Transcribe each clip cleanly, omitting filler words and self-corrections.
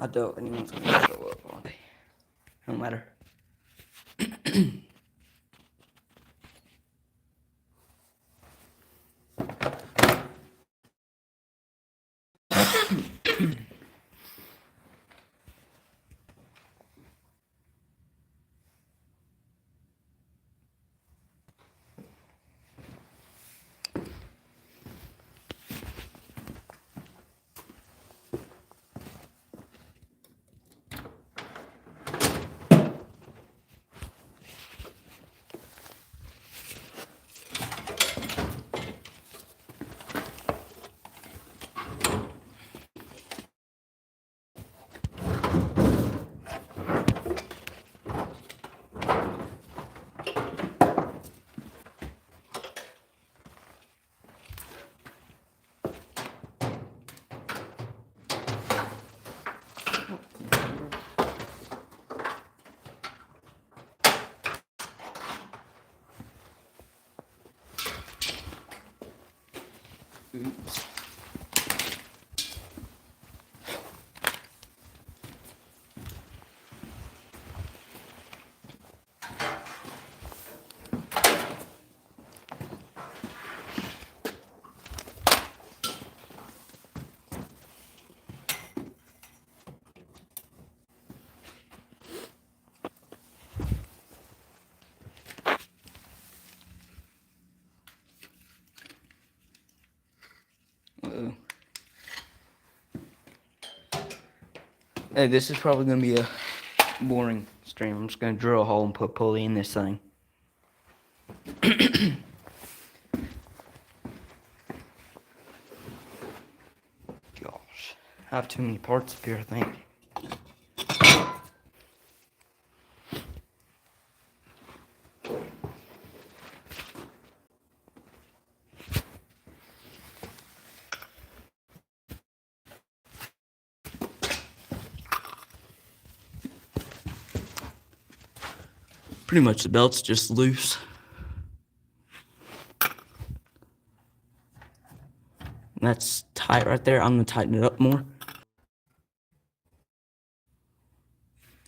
I doubt anyone's gonna show up on it. No matter. Oops. Uh-oh. Hey, this is probably gonna be a boring stream. I'm just gonna drill a hole and put pulley in this thing. Gosh, I have too many parts up here, I think. Pretty much the belt's just loose. And that's tight right there. I'm gonna tighten it up more.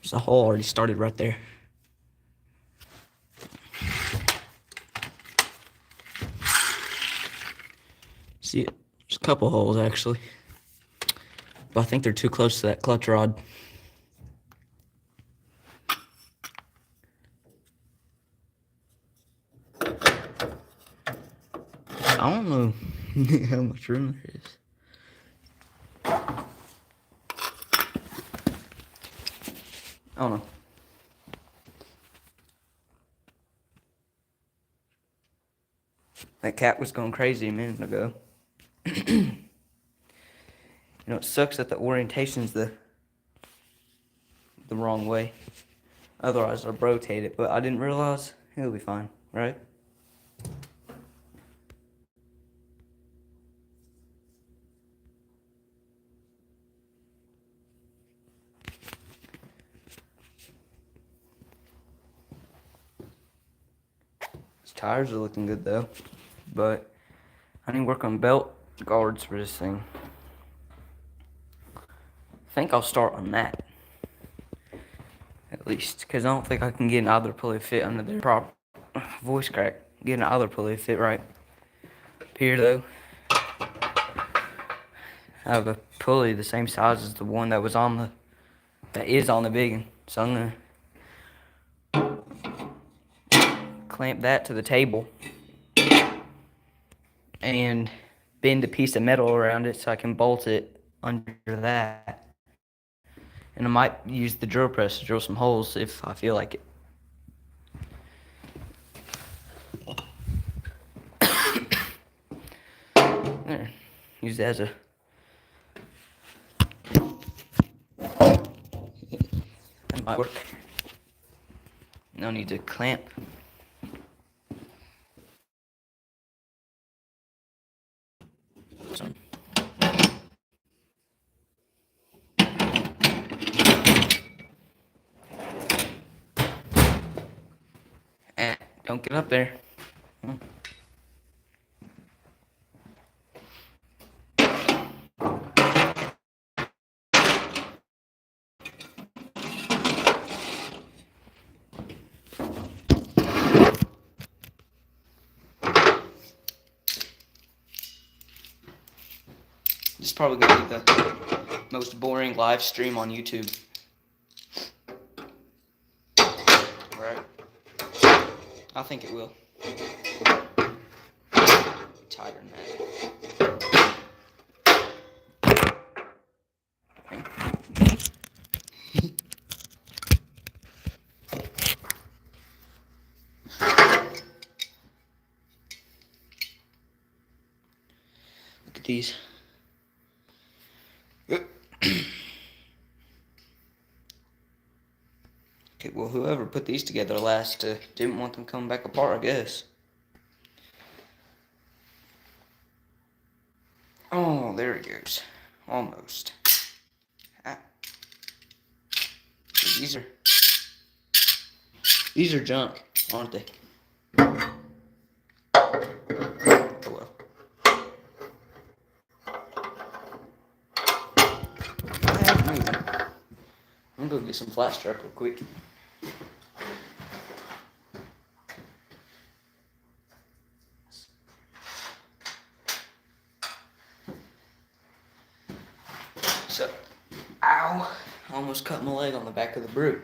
There's a hole already started right there. See it? There's a couple holes actually. But I think they're too close to that clutch rod. I don't know how much room there is. I don't know. That cat was going crazy a minute ago. You know, it sucks that the orientation's the wrong way. Otherwise, I'd rotate it, but I didn't realize it'll be fine, right? These tires are looking good though, but I need to work on belt guards for this thing. I think I'll start on that. At least, because I don't think I can get either pulley fit under the proper voice crack. Getting either pulley fit right. Up here though, I have a pulley the same size as the one that was on the, that is on the big one. So I'm gonna clamp that to the table and bend a piece of metal around it so I can bolt it under that. And I might use the drill press to drill some holes if I feel like it. There. Use it as a... That might work. No need to clamp. Don't get up there. It's probably gonna be the most boring live stream on YouTube. Right? I think it will. Tighter than that. Look at these. Okay, well, whoever put these together last didn't want them coming back apart, I guess. Oh, there it goes. Almost. Ah. These are junk, aren't they? Oh well. I'm gonna go get some flat strap real quick. So, ow! I almost cut my leg on the back of the brute.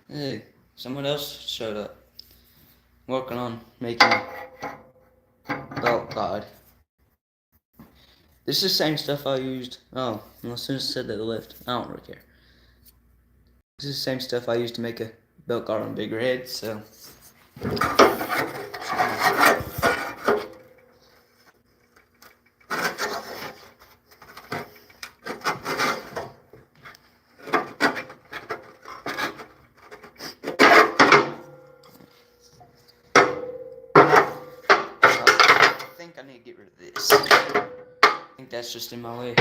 Hey, someone else showed up. Working on making a belt guide. This is the same stuff I used. Oh, well, as soon as I said that they left, I don't really care. This is the same stuff I used to make a belt guard on Big Red, so. I think I need to get rid of this. I think that's just in my way.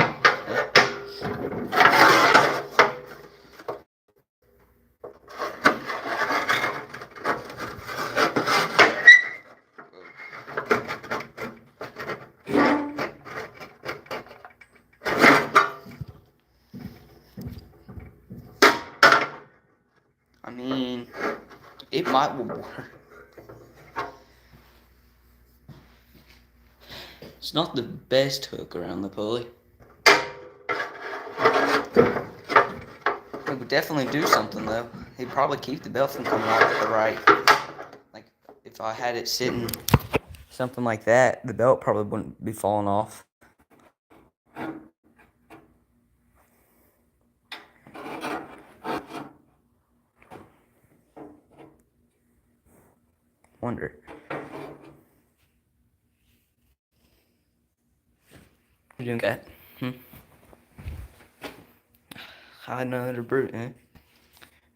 I mean, it might work. It's not the best hook around the pulley. It would definitely do something though. It'd probably keep the belt from coming off at the right. Like if I had it sitting something like that, the belt probably wouldn't be falling off. Wonder. You doing that? Hide another brute, eh?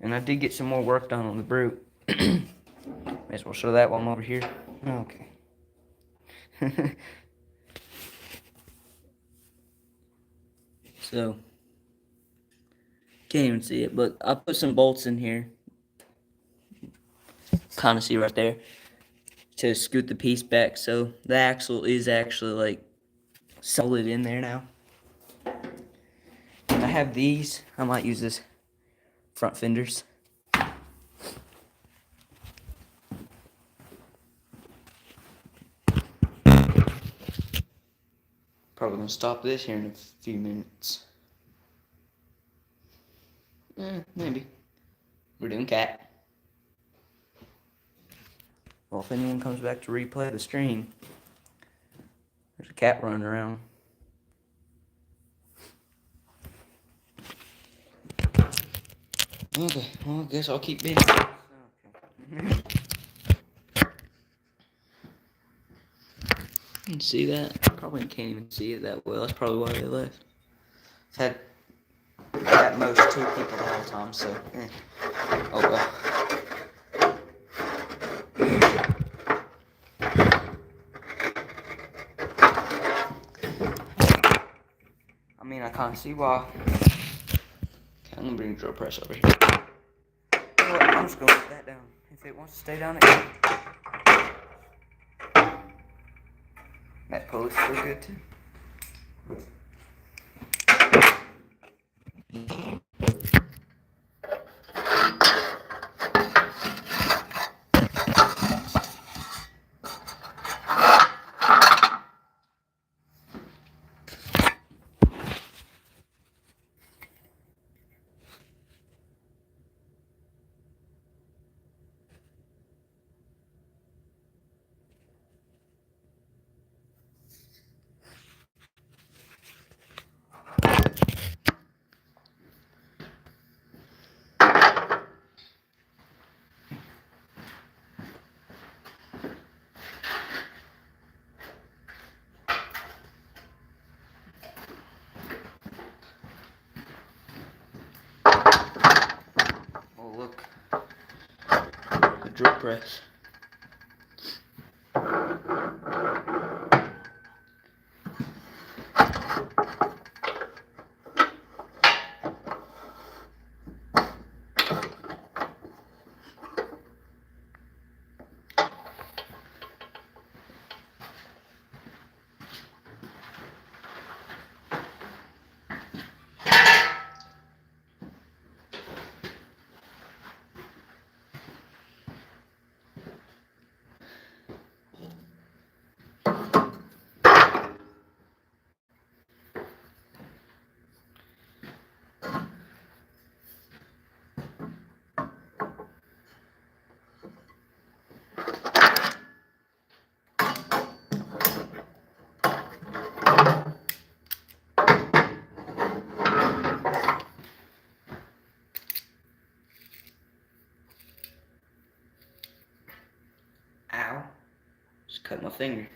And I did get some more work done on the brute. May as well show that while I'm over here. Okay. So, can't even see it, but I put some bolts in here. Kind of see right there. To scoot the piece back, so the axle is actually like solid in there now. I have these. I might use this front fenders. Probably gonna stop this here in a few minutes. Maybe. We're doing cat. Well, if anyone comes back to replay the stream, there's a cat running around. Okay, well, I guess I'll keep busy. Okay. You can see that? Probably can't even see it that well. That's probably why they left. I've had at most 2 people the whole time, so oh well. I mean, I can't see why. Okay, I'm gonna bring the drill press over here. You know what? I'm just gonna put that down. If it wants to stay down, it can. That pulley's still good too. press. Ow. Just cut my finger.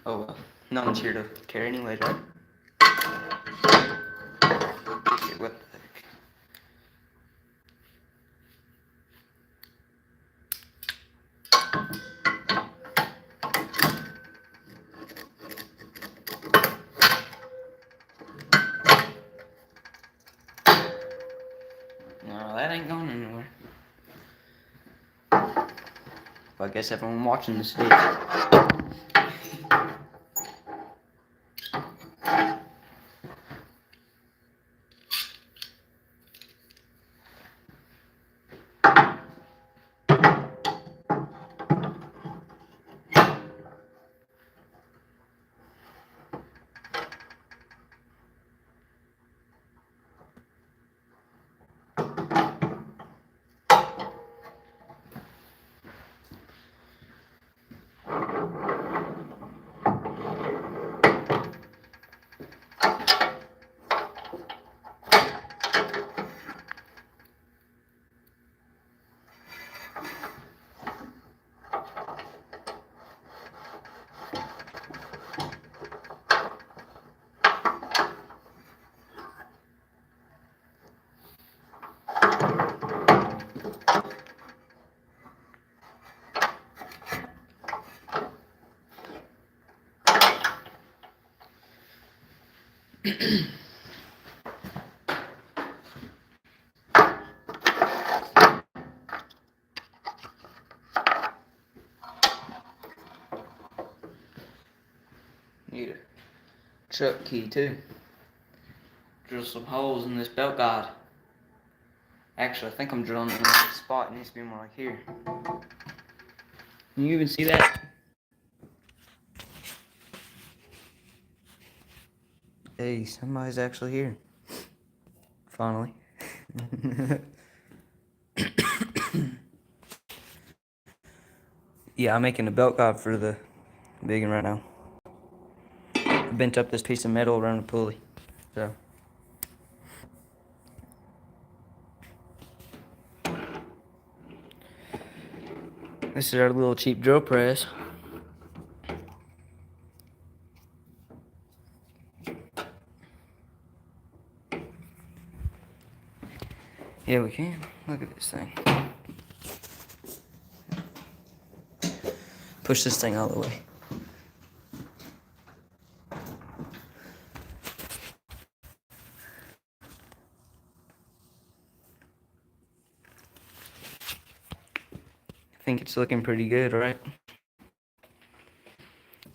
Oh well. No one's here to care anyways, right? Okay, what the heck? No, that ain't going anywhere. Well, I guess everyone watching this did. Need a truck key too. Drill some holes in this belt guide. Actually, I think I'm drilling it in the right spot. It needs to be more like here. Can you even see that? Hey, somebody's actually here. Finally. Yeah, I'm making a belt guide for the big one right now. I bent up this piece of metal around the pulley. So. This is our little cheap drill press. Yeah, we can. Look at this thing. Push this thing all the way. I think it's looking pretty good, right?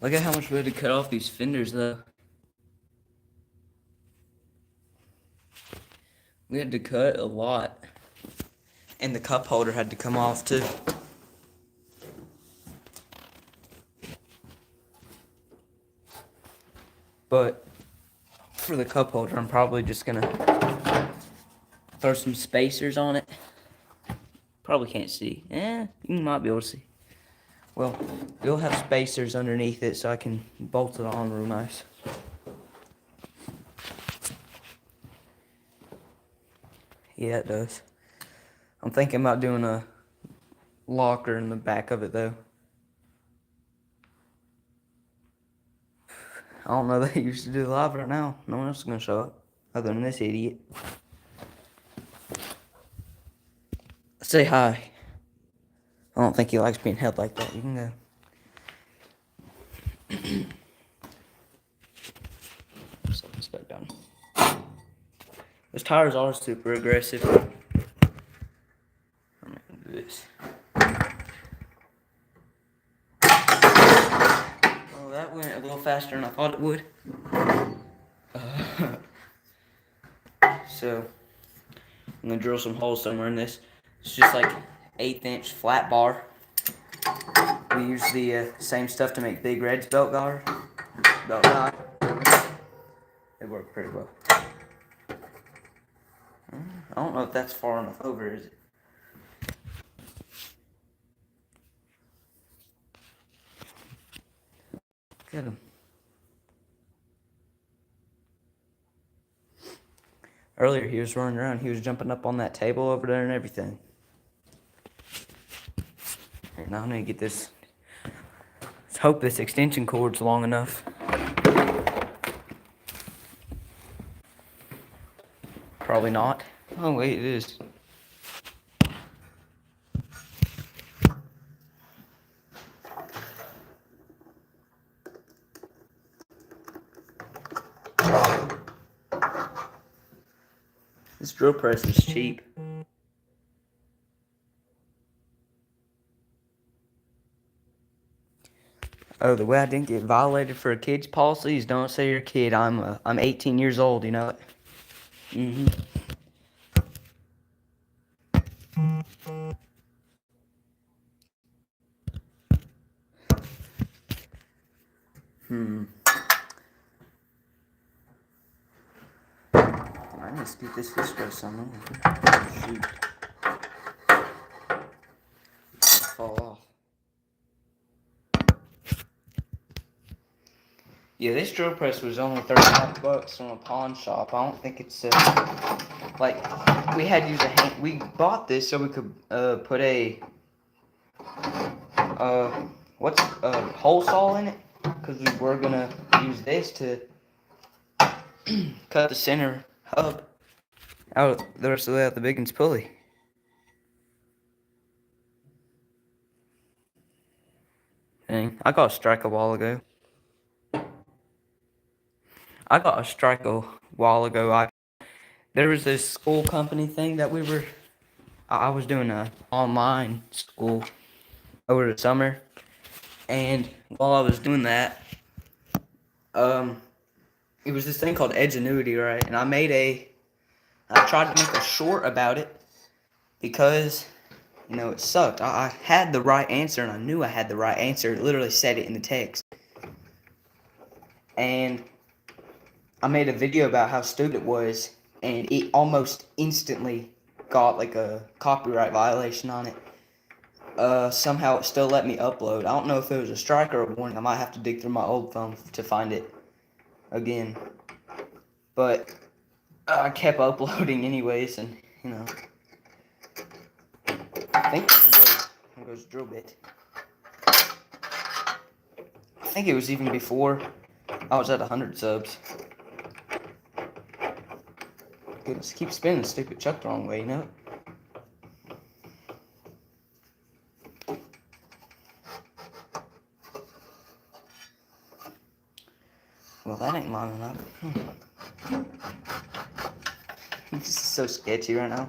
Look at how much we had to cut off these fenders, though. We had to cut a lot. And the cup holder had to come off, too. But for the cup holder, I'm probably just gonna throw some spacers on it. Probably can't see. You might be able to see. Well, it'll have spacers underneath it so I can bolt it on real nice. Yeah, it does. I'm thinking about doing a locker in the back of it, though. I don't know, they used to do live right now. No one else is gonna show up, other than this idiot. Say hi. I don't think he likes being held like that. You can go. Set this back down. Those tires are super aggressive. I'm gonna do this. Oh, that went a little faster than I thought it would. So, I'm gonna drill some holes somewhere in this. It's just like 1/8" flat bar. We use the same stuff to make Big Red's belt guide. It worked pretty well. I don't know if that's far enough over, is it? Get him. Earlier he was running around. He was jumping up on that table over there and everything. Here, now I'm gonna get this. Let's hope this extension cord's long enough. Probably not. Oh wait, it is. This drill press is cheap. Oh, the way I didn't get violated for a kid's policy is don't say you're a kid. I'm 18 years old. You know it. I need to get this press on. Shoot. It'll fall off. Yeah, this drill press was only $35 from a pawn shop. I don't think it's like we had to use a hand. We bought this so we could put a hole saw in it, because we were gonna use this to cut the center hub out the rest of the way out the Biggins pulley. Dang, I got a strike a while ago. There was this school company thing that I was doing a online school over the summer, and while I was doing that, it was this thing called Edgenuity, right? And I tried to make a short about it because, it sucked. I had the right answer, and I knew I had the right answer. It literally said it in the text. And I made a video about how stupid it was, and it almost instantly got like a copyright violation on it. Somehow it still let me upload. I don't know if it was a strike or a warning. I might have to dig through my old phone to find it again. But I kept uploading anyways, and I think there goes drill bit. I think it was even before I was at 100 subs. Goodness, keep spinning the stupid chuck the wrong way, Well, that ain't lining up. This is so sketchy right now.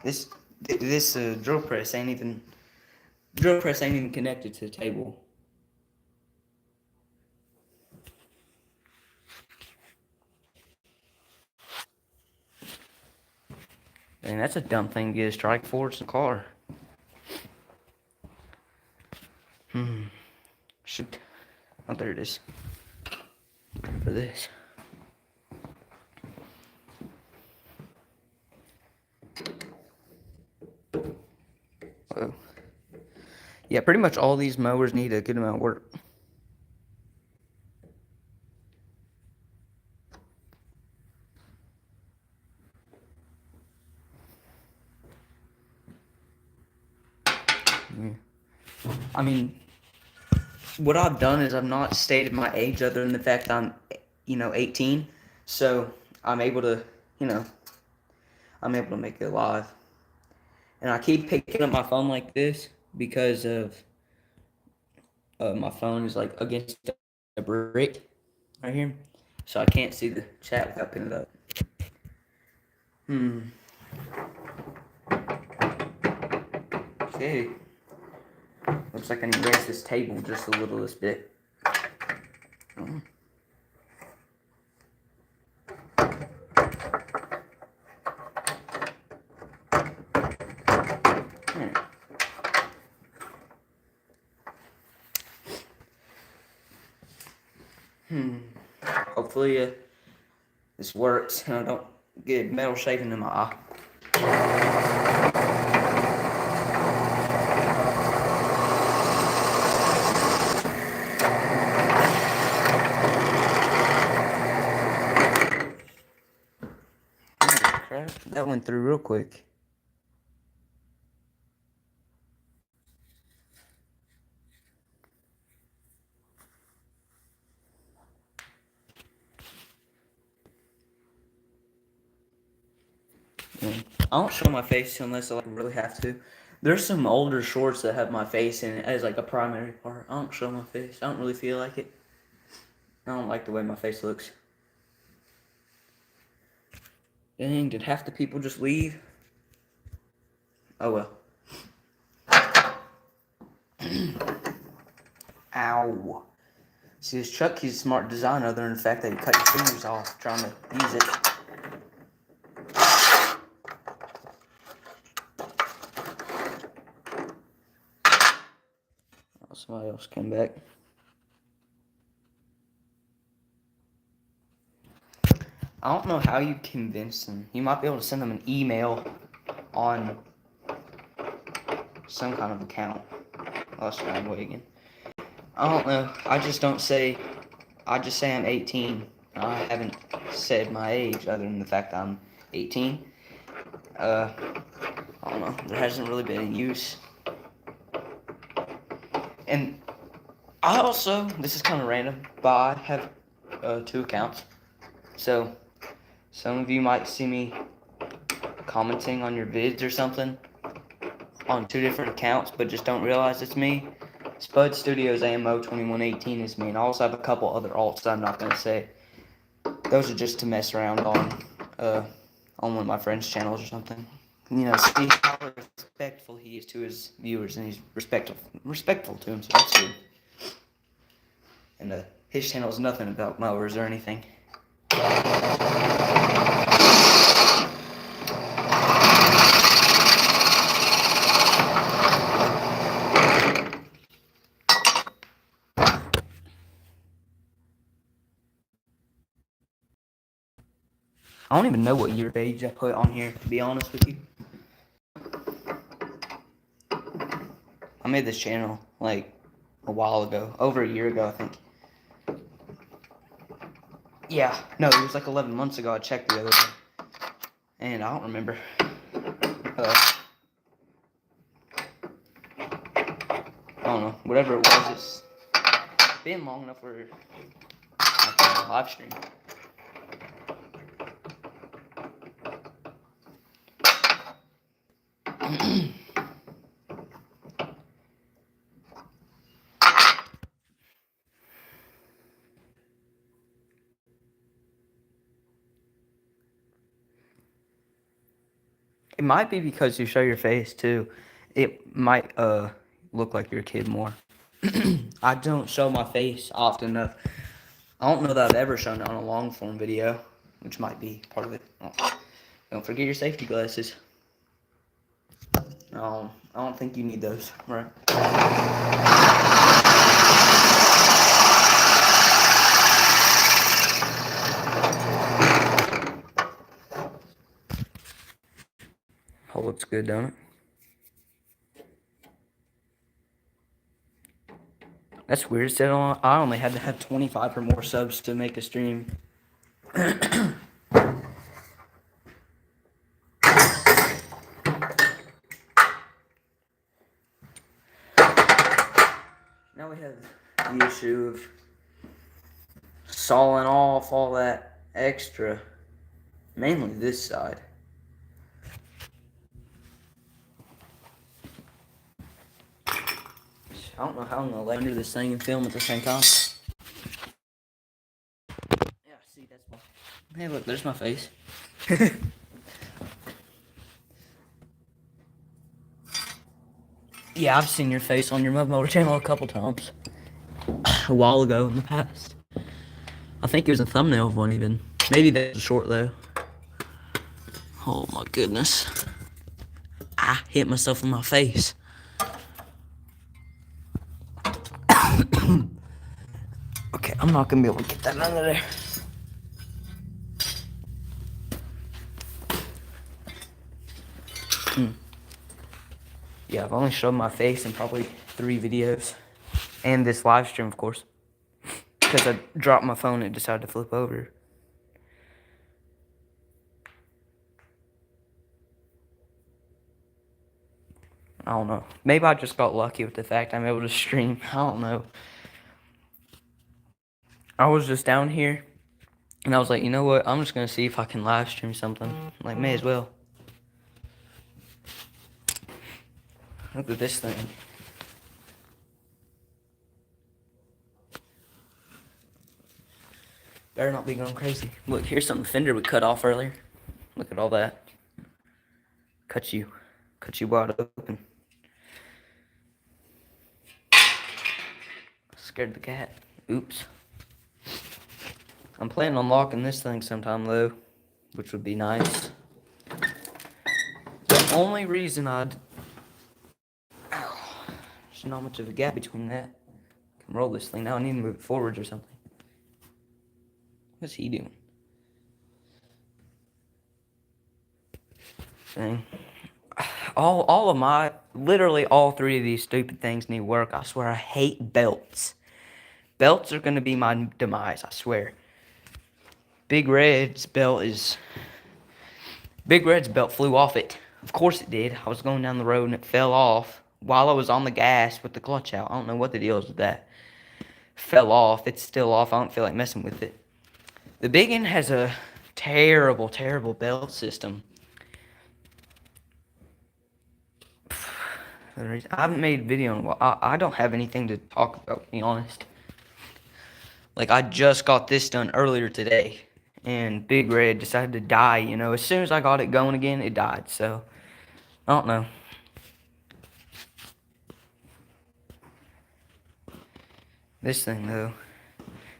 This drill press ain't even connected to the table. Dang, that's a dumb thing to get a strike for. It's a car. Shoot. Oh, there it is. For this. Whoa. Yeah, pretty much all these mowers need a good amount of work. Yeah. I mean, what I've done is I've not stated my age other than the fact I'm, 18. So I'm able to, make it live. And I keep picking up my phone like this because of my phone is like against a brick right here, so I can't see the chat without pinning it up. Okay. Looks like I need to raise this table just a little this bit. Oh. Hopefully this works and I don't get metal shaving in my eye. Oh, crap. That went through real quick. I don't show my face unless I really have to. There's some older shorts that have my face in it as like a primary part. I don't show my face. I don't really feel like it. I don't like the way my face looks. Dang, did half the people just leave? Oh well. Ow. See, this Chucky's a smart design other than the fact that he cut your fingers off trying to use it. Oh, somebody else came back. I don't know how you convince them. You might be able to send them an email on some kind of account. Oh, that's bandwagon. I don't know. I just say I'm 18. I haven't said my age other than the fact that I'm 18. I don't know. There hasn't really been any use. And I also, this is kind of random, but I have 2 accounts. So some of you might see me commenting on your vids or something on 2 different accounts, but just don't realize it's me. Spud Studios AMO 2118 is me, and I also have a couple other alts that I'm not gonna say. Those are just to mess around on one of my friends' channels or something. You know, see how respectful he is to his viewers, and he's respectful to him, so that's good. And his channel is nothing about mowers or anything. I don't even know what year page I put on here, to be honest with you. I made this channel like a while ago, over a year ago, I think. Yeah, no, it was like 11 months ago. I checked the other day, and I don't remember. I don't know. Whatever it was, it's been long enough for a live stream. It might be because you show your face too. It might look like you're a kid more. I don't show my face often enough. I don't know that I've ever shown it on a long form video, which might be part of it. Oh, don't forget your safety glasses. I don't think you need those, right? Oh, looks good, don't it? That's weird. It said I only had to have 25 or more subs to make a stream. Now we have the issue of sawing off all that extra, mainly this side. I don't know how I'm gonna lay under this thing and film at the same time. Yeah, see, that's my... Hey, look, there's my face. Yeah, I've seen your face on your Mud Motor channel a couple times. A while ago in the past. I think it was a thumbnail of one even. Maybe that was short though. Oh my goodness. I hit myself in my face. Okay, I'm not gonna be able to get that under there. Yeah, I've only shown my face in probably 3 videos. And this live stream, of course. Because I dropped my phone and decided to flip over. I don't know. Maybe I just got lucky with the fact I'm able to stream. I don't know. I was just down here. And I was like, you know what? I'm just going to see if I can live stream something. Like, may as well. Look at this thing. Better not be going crazy. Look, here's something Fender would cut off earlier. Look at all that. Cut you wide open. Scared the cat. Oops. I'm planning on locking this thing sometime though, which would be nice. The only reason there's not much of a gap between that. I can roll this thing now. I need to move it forwards or something. What's he doing? Dang. Literally all 3 of these stupid things need work. I swear I hate belts. Belts are gonna be my demise, I swear. Big Red's belt flew off it. Of course it did. I was going down the road and it fell off while I was on the gas with the clutch out. I don't know what the deal is with that. Fell off. It's still off. I don't feel like messing with it. The big one has a terrible, terrible belt system. I haven't made a video in a while. I don't have anything to talk about, to be honest. Like, I just got this done earlier today. And Big Red decided to die, you know. As soon as I got it going again, it died. So, I don't know. This thing, though,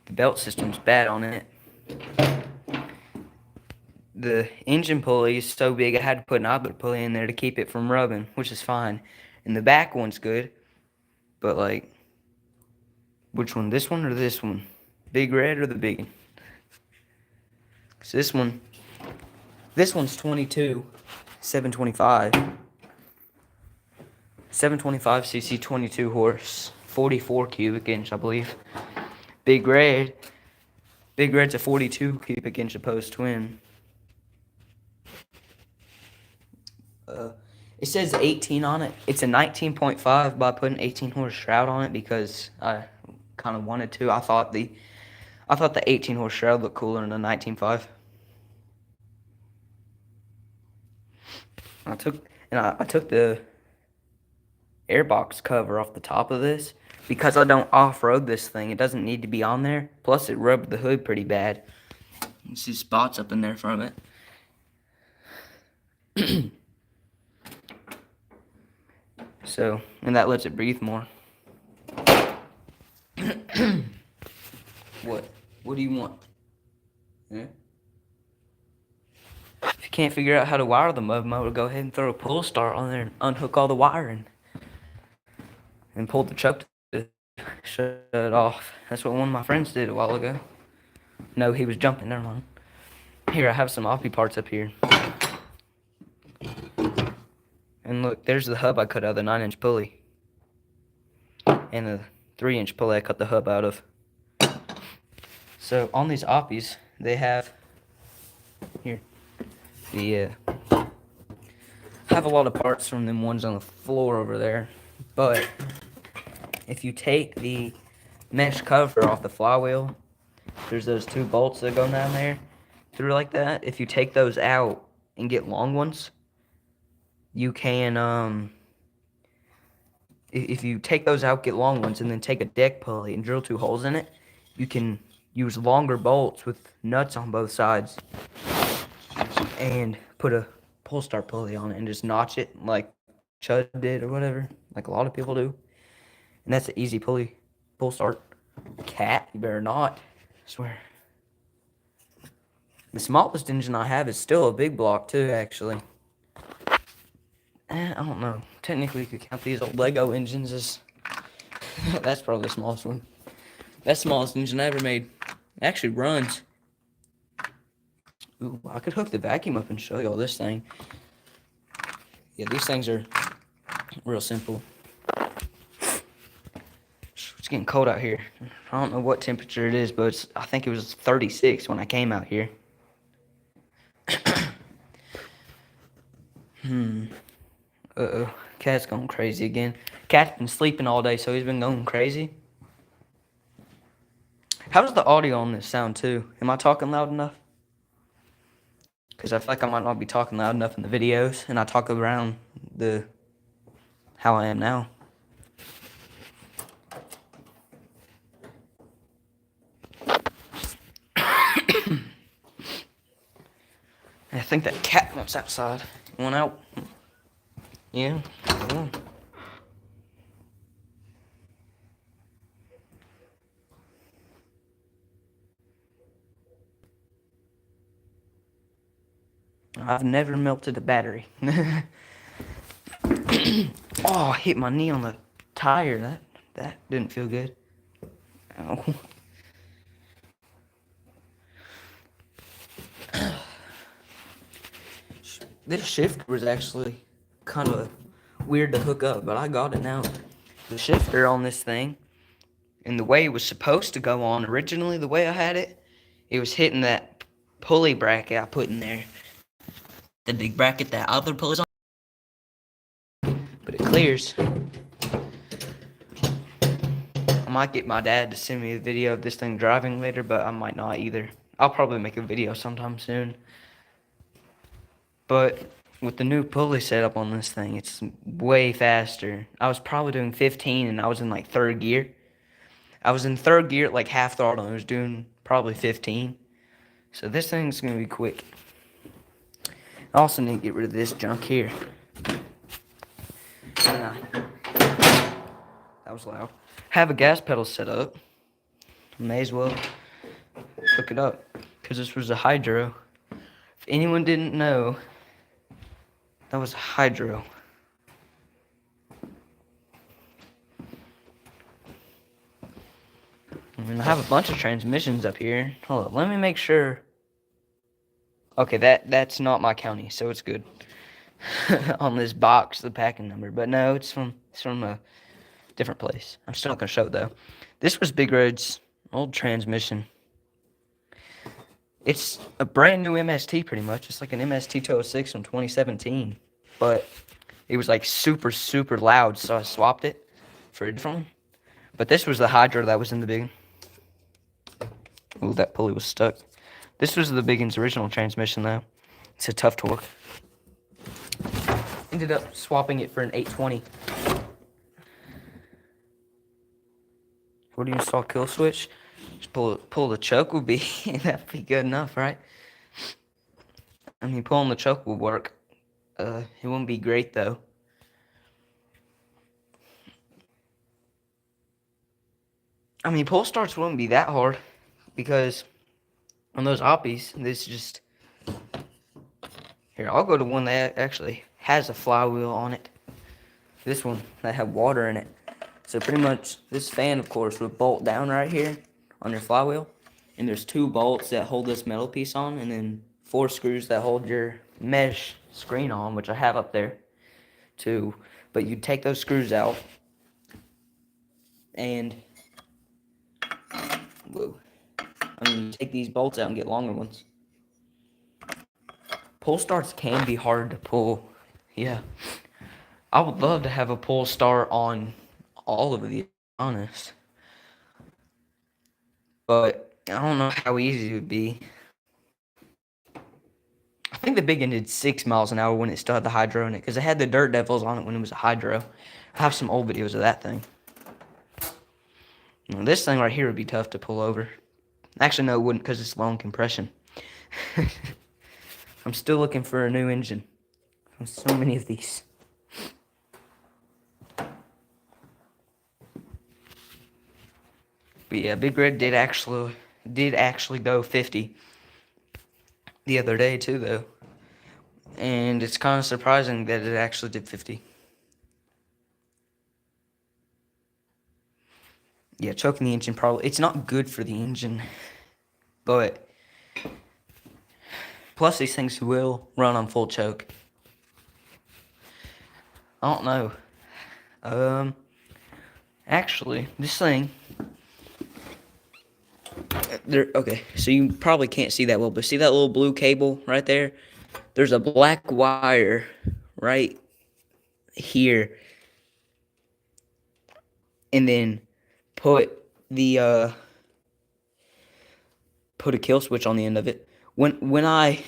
the belt system's bad on it. The engine pulley is so big, I had to put an other pulley in there to keep it from rubbing, which is fine. And the back one's good. But, like, which one? This one or this one? Big Red or the big one? So this one's 22, 725. 725cc, 22 horse, 44 cubic inch, I believe. Big Red's a 42 cubic inch opposed twin. It says 18 on it. It's a 19.5, but I put an 18 horse shroud on it because I kind of wanted to. I thought the 18 horse shroud looked cooler than a 19.5. I took the airbox cover off the top of this because I don't off-road this thing. It doesn't need to be on there. Plus, it rubbed the hood pretty bad. You see spots up in there from it. So, and that lets it breathe more. What? What do you want? Yeah? If you can't figure out how to wire the Mud Motor, go ahead and throw a pull start on there and unhook all the wiring. And pull the chuck to shut it off. That's what one of my friends did a while ago. No, he was jumping. Never mind. Here, I have some Oppie parts up here. And look, there's the hub I cut out of the 9-inch pulley. And the 3-inch pulley I cut the hub out of. So, on these Oppies, they have... Here. Have a lot of parts from them ones on the floor over there. But, if you take the mesh cover off the flywheel, there's those 2 bolts that go down there through like that. If you take those out and get long ones, you can if you take those out, get long ones, and then take a deck pulley and drill 2 holes in it, you can use longer bolts with nuts on both sides and put a pull start pulley on it and just notch it like Chud did or whatever, like a lot of people do. And that's an easy pull start. Cat, you better not. I swear. The smallest engine I have is still a big block too, actually. I don't know. Technically, you could count these old Lego engines as... That's probably the smallest one. That's the smallest engine I ever made. It actually runs. Ooh, I could hook the vacuum up and show you all this thing. Yeah, these things are real simple. It's getting cold out here. I don't know what temperature it is, but I think it was 36 when I came out here. Uh-oh. Cat's going crazy again. Cat's been sleeping all day, so he's been going crazy. How does the audio on this sound, too? Am I talking loud enough? Because I feel like I might not be talking loud enough in the videos, and I talk around how I am now. I think that cat wants outside. Went out. Yeah. Cool. I've never melted a battery. Oh, I hit my knee on the tire. That didn't feel good. Ow. This shifter was actually kind of weird to hook up, but I got it now. The shifter on this thing, and the way it was supposed to go on originally, the way I had it, it was hitting that pulley bracket I put in there. The big bracket that other pulleys on. But it clears. I might get my dad to send me a video of this thing driving later, but I might not either. I'll probably make a video sometime soon. But with the new pulley setup on this thing, it's way faster. I was probably doing 15 and I was in like 3rd gear. I was in 3rd gear at like half throttle and I was doing probably 15. So this thing's going to be quick. I also need to get rid of this junk here. That was loud. Have a gas pedal set up. May as well hook it up because this was a hydro. If anyone didn't know, that was a hydro. I have a bunch of transmissions up here. Hold on, let me make sure. Okay, that's not my county, so it's good. On this box, the packing number, but no, it's from a different place. I'm still not gonna show it though. This was Big Red's old transmission. It's a brand new MST pretty much. It's like an MST 206 from 2017, but it was like super loud, so I swapped it for a different one. But this was the hydro that was in the big. Ooh, that pulley was stuck. This was the Biggin's original transmission though. It's a tough torque. Ended up swapping it for an 820. Where do you install kill switch? Just pull the choke would be that'd be good enough, right? I mean, pulling the choke would work. It wouldn't be great though. I mean, pull starts wouldn't be that hard because on those Oppies, this just here. I'll go to one that actually has a flywheel on it. This one that had water in it. So pretty much this fan, of course, would bolt down right here on your flywheel. And there's 2 bolts that hold this metal piece on, and then 4 screws that hold your mesh screen on, which I have up there too. But you take those screws out and whoa. I mean, you take these bolts out and get longer ones. Pull starts can be hard to pull. Yeah. I would love to have a pull start on all of these, honest. But I don't know how easy it would be. I think the Biggin did 6 miles an hour when it still had the hydro in it, because it had the Dirt Devils on it when it was a hydro. I have some old videos of that thing. Now, this thing right here would be tough to pull over. Actually, no, it wouldn't, because it's long compression. I'm still looking for a new engine. There's so many of these. But yeah, Big Red did actually go 50 the other day too, though. And it's kind of surprising that it actually did 50. Yeah, choking the engine probably, it's not good for the engine, but plus these things will run on full choke. I don't know. Actually, this thing, okay, so you probably can't see that well, but see that little blue cable right there? There's a black wire right here. And then put a kill switch on the end of it. When I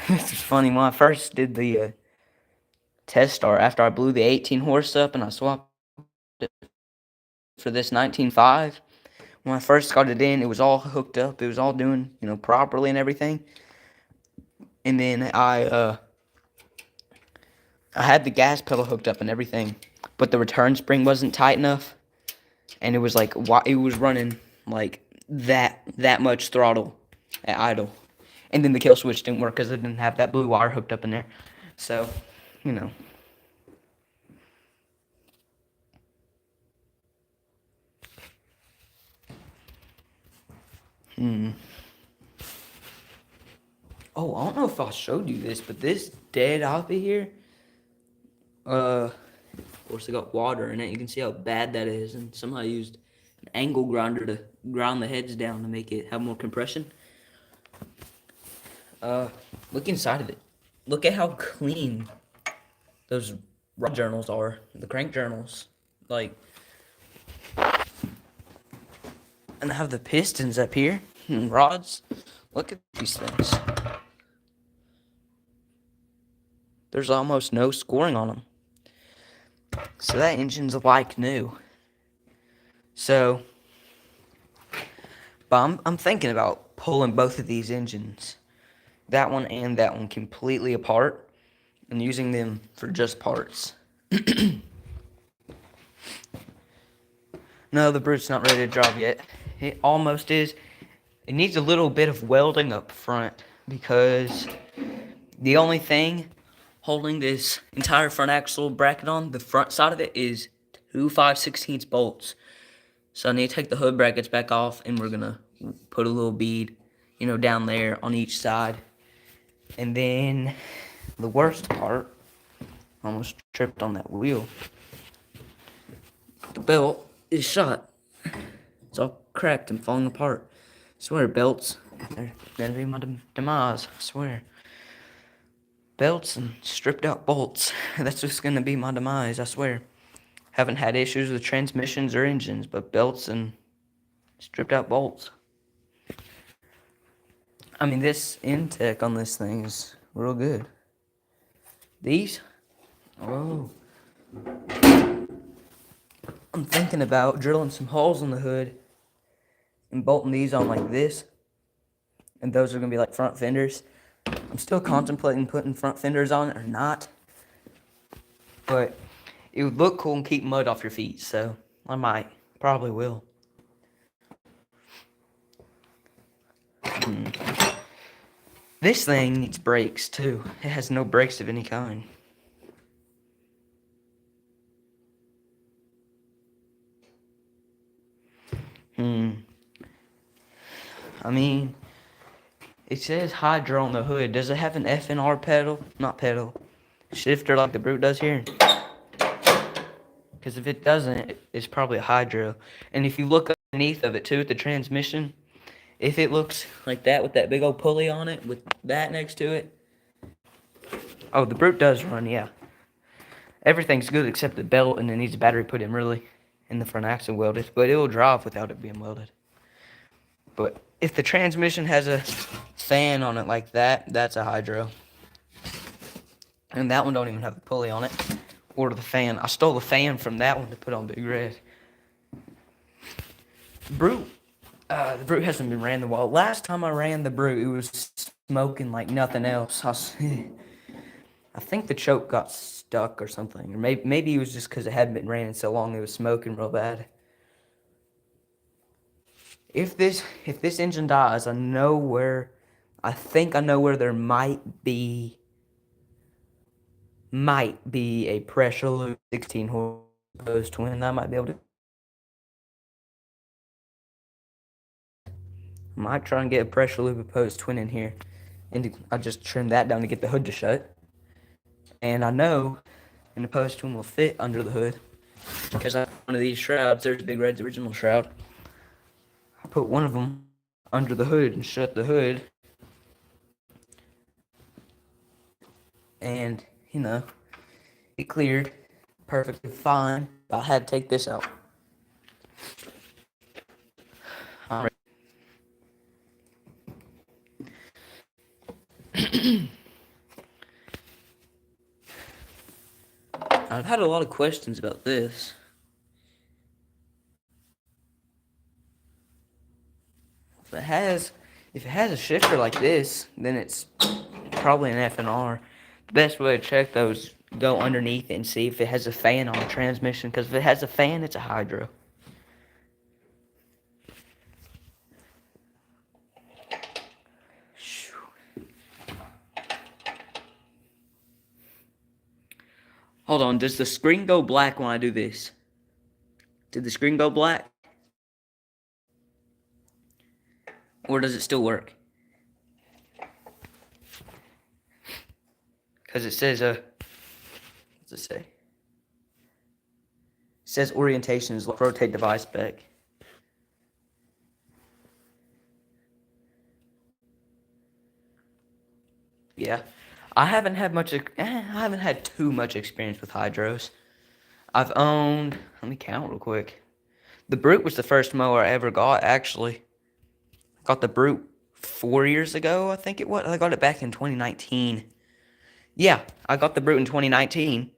this is funny, when I first did the test start after I blew the 18 horse up and I swapped it for this 19.5, when I first got it in, it was all hooked up. It was all doing, properly and everything. And then I had the gas pedal hooked up and everything, but the return spring wasn't tight enough, and it was like it was running like that much throttle at idle, and then the kill switch didn't work because it didn't have that blue wire hooked up in there. So, you know. Oh, I don't know if I showed you this, but this dead over here, of course it got water in it. You can see how bad that is, and somehow I used an angle grinder to grind the heads down to make it have more compression. Look inside of it. Look at how clean those rod journals are, the crank journals. Like, and I have the pistons up here and rods. Look at these things. There's almost no scoring on them. So that engine's like new. So, but I'm thinking about pulling both of these engines, that one and that one, completely apart and using them for just parts. No, the Brute's not ready to drive yet. It almost is. It needs a little bit of welding up front because the only thing holding this entire front axle bracket on, the front side of it, is 2 5/16 bolts. So I need to take the hood brackets back off, and we're gonna put a little bead, down there on each side. And then the worst part, almost tripped on that wheel. The belt is shot. It's all cracked and falling apart. I swear, belts, they're gonna be my demise, I swear. Belts and stripped out bolts, that's just gonna be my demise, I swear. Haven't had issues with transmissions or engines, but belts and stripped out bolts. I mean, this Intech on this thing is real good. These, oh, I'm thinking about drilling some holes in the hood and bolting these on like this, and those are gonna be like front fenders. I'm still contemplating putting front fenders on it or not, but it would look cool and keep mud off your feet, so I might, probably will. This thing needs brakes too. It has no brakes of any kind. I mean, it says Hydra on the hood. Does it have an FNR pedal? Not pedal. Shifter like the Brute does here? Because if it doesn't, it's probably a Hydro. And if you look underneath of it too, at the transmission, if it looks like that with that big old pulley on it, with that next to it. Oh, the Brute does run, yeah. Everything's good except the belt, and it needs a battery put in really, and the front axle welded. But it will drive without it being welded. But if the transmission has a fan on it like that, that's a Hydro. And that one don't even have a pulley on it. or the fan. I stole the fan from that one to put on Big Red. Brute. The Brute hasn't been ran in a while. Last time I ran the Brute, it was smoking like nothing else. I think the choke got stuck or something. Or maybe it was just because it hadn't been ran in so long, it was smoking real bad. If this engine dies, I think I know where there might be a pressure loop 16 horse twin that I might be able to. Might try and get a pressure loop opposed twin in here. And I just trimmed that down to get the hood to shut. And I know an opposed twin will fit under the hood. Because I have one of these shrouds. There's Big Red's original shroud. I put one of them under the hood and shut the hood. And, it cleared perfectly fine. I had to take this out. I've had a lot of questions about this. If it has a shifter like this, then it's probably an F&R. The best way to check those, go underneath it and see if it has a fan on the transmission, because if it has a fan, it's a hydro. Hold on, does the screen go black when I do this? Did the screen go black? Or does it still work? Because it says, what's it say? It says orientation is rotate device back. Yeah. I haven't had too much experience with hydros. I've owned, let me count real quick. The Brute was the first mower I ever got, actually. Got the Brute 4 years ago, I think it was. I got it back in 2019. Yeah, I got the Brute in 2019.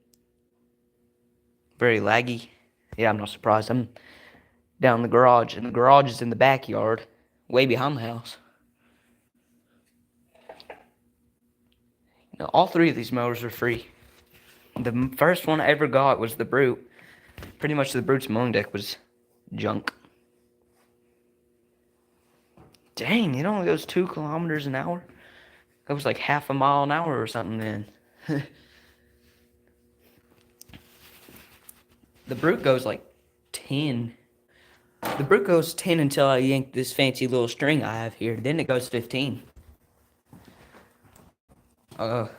Very laggy. Yeah, I'm not surprised. I'm down in the garage, and the garage is in the backyard, way behind the house. All three of these mowers are free. The first one I ever got was the Brute. Pretty much the Brute's mowing deck was junk. Dang, it only goes 2 kilometers an hour? That was like half a mile an hour or something then. The Brute goes like 10. The Brute goes 10 until I yank this fancy little string I have here. Then it goes 15. And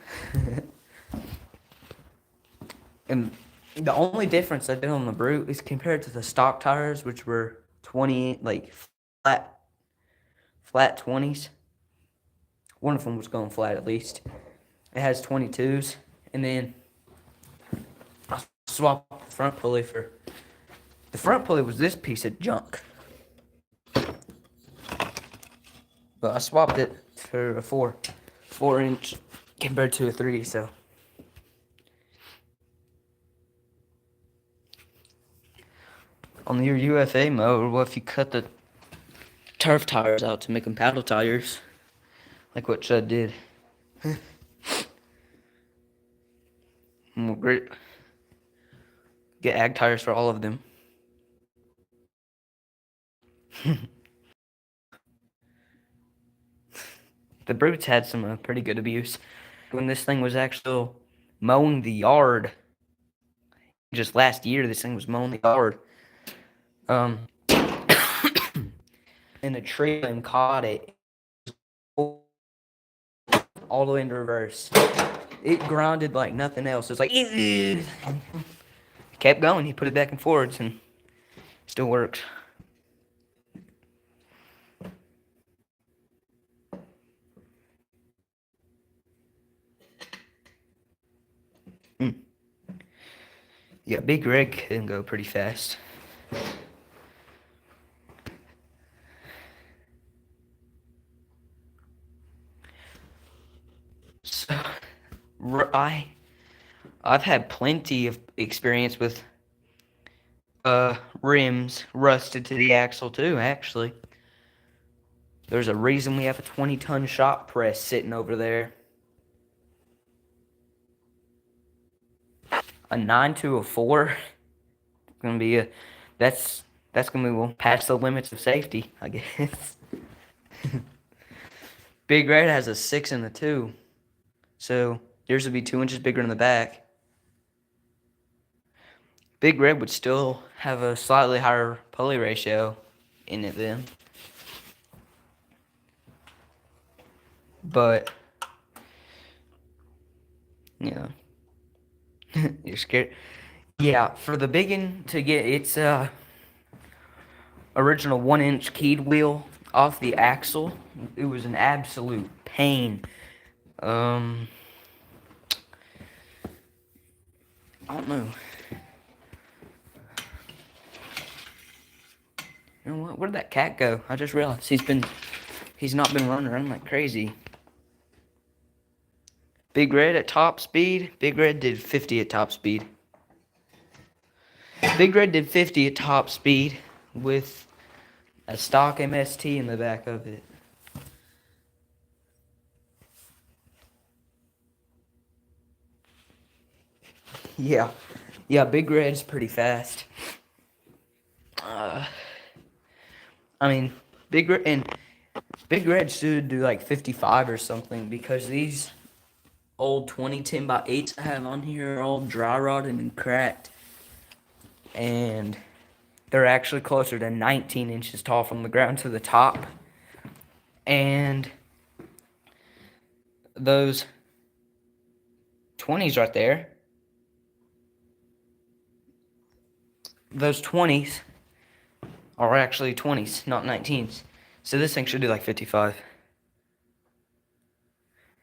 the only difference I did on the Brute is compared to the stock tires, which were 20, like flat 20s. One of them was going flat at least. It has 22s, and then I swapped the front pulley for. The front pulley was this piece of junk, but I swapped it for a 4-inch compared to a 3. So on your UFA mower, what if you cut the turf tires out to make them paddle tires, like what Chud did? Well, great. Get ag tires for all of them. The Brutes had some pretty good abuse when this thing was actually mowing the yard. Just last year, this thing was mowing the yard. And a tree and caught it all the way into reverse. It grinded like nothing else. It's like kept going. He put it back and forwards, and still works. Yeah, Big Red can go pretty fast. So, I've had plenty of experience with rims rusted to the axle too, actually. There's a reason we have a 20-ton shop press sitting over there. A 9 to a 4. Gonna be a that's gonna be past the limits of safety, I guess. Big Red has a 6 and a 2, so yours would be 2 inches bigger in the back. Big Red would still have a slightly higher pulley ratio in it then, but yeah, you're scared. Yeah, for the biggin to get its original 1-inch keyed wheel off the axle, it was an absolute pain. I don't know. You know what? Where did that cat go? I just realized he's not been running around like crazy. Big Red at top speed. Big Red did 50 at top speed. Big Red did 50 at top speed with a stock MST in the back of it. Yeah, Big Red's pretty fast. I mean, Big Red should do like 55 or something because these old 2010 by 8s I have on here are all dry rotted and cracked, and they're actually closer to 19 inches tall from the ground to the top. And those 20s right there, those 20s are actually 20s, not 19s. So this thing should do like 55.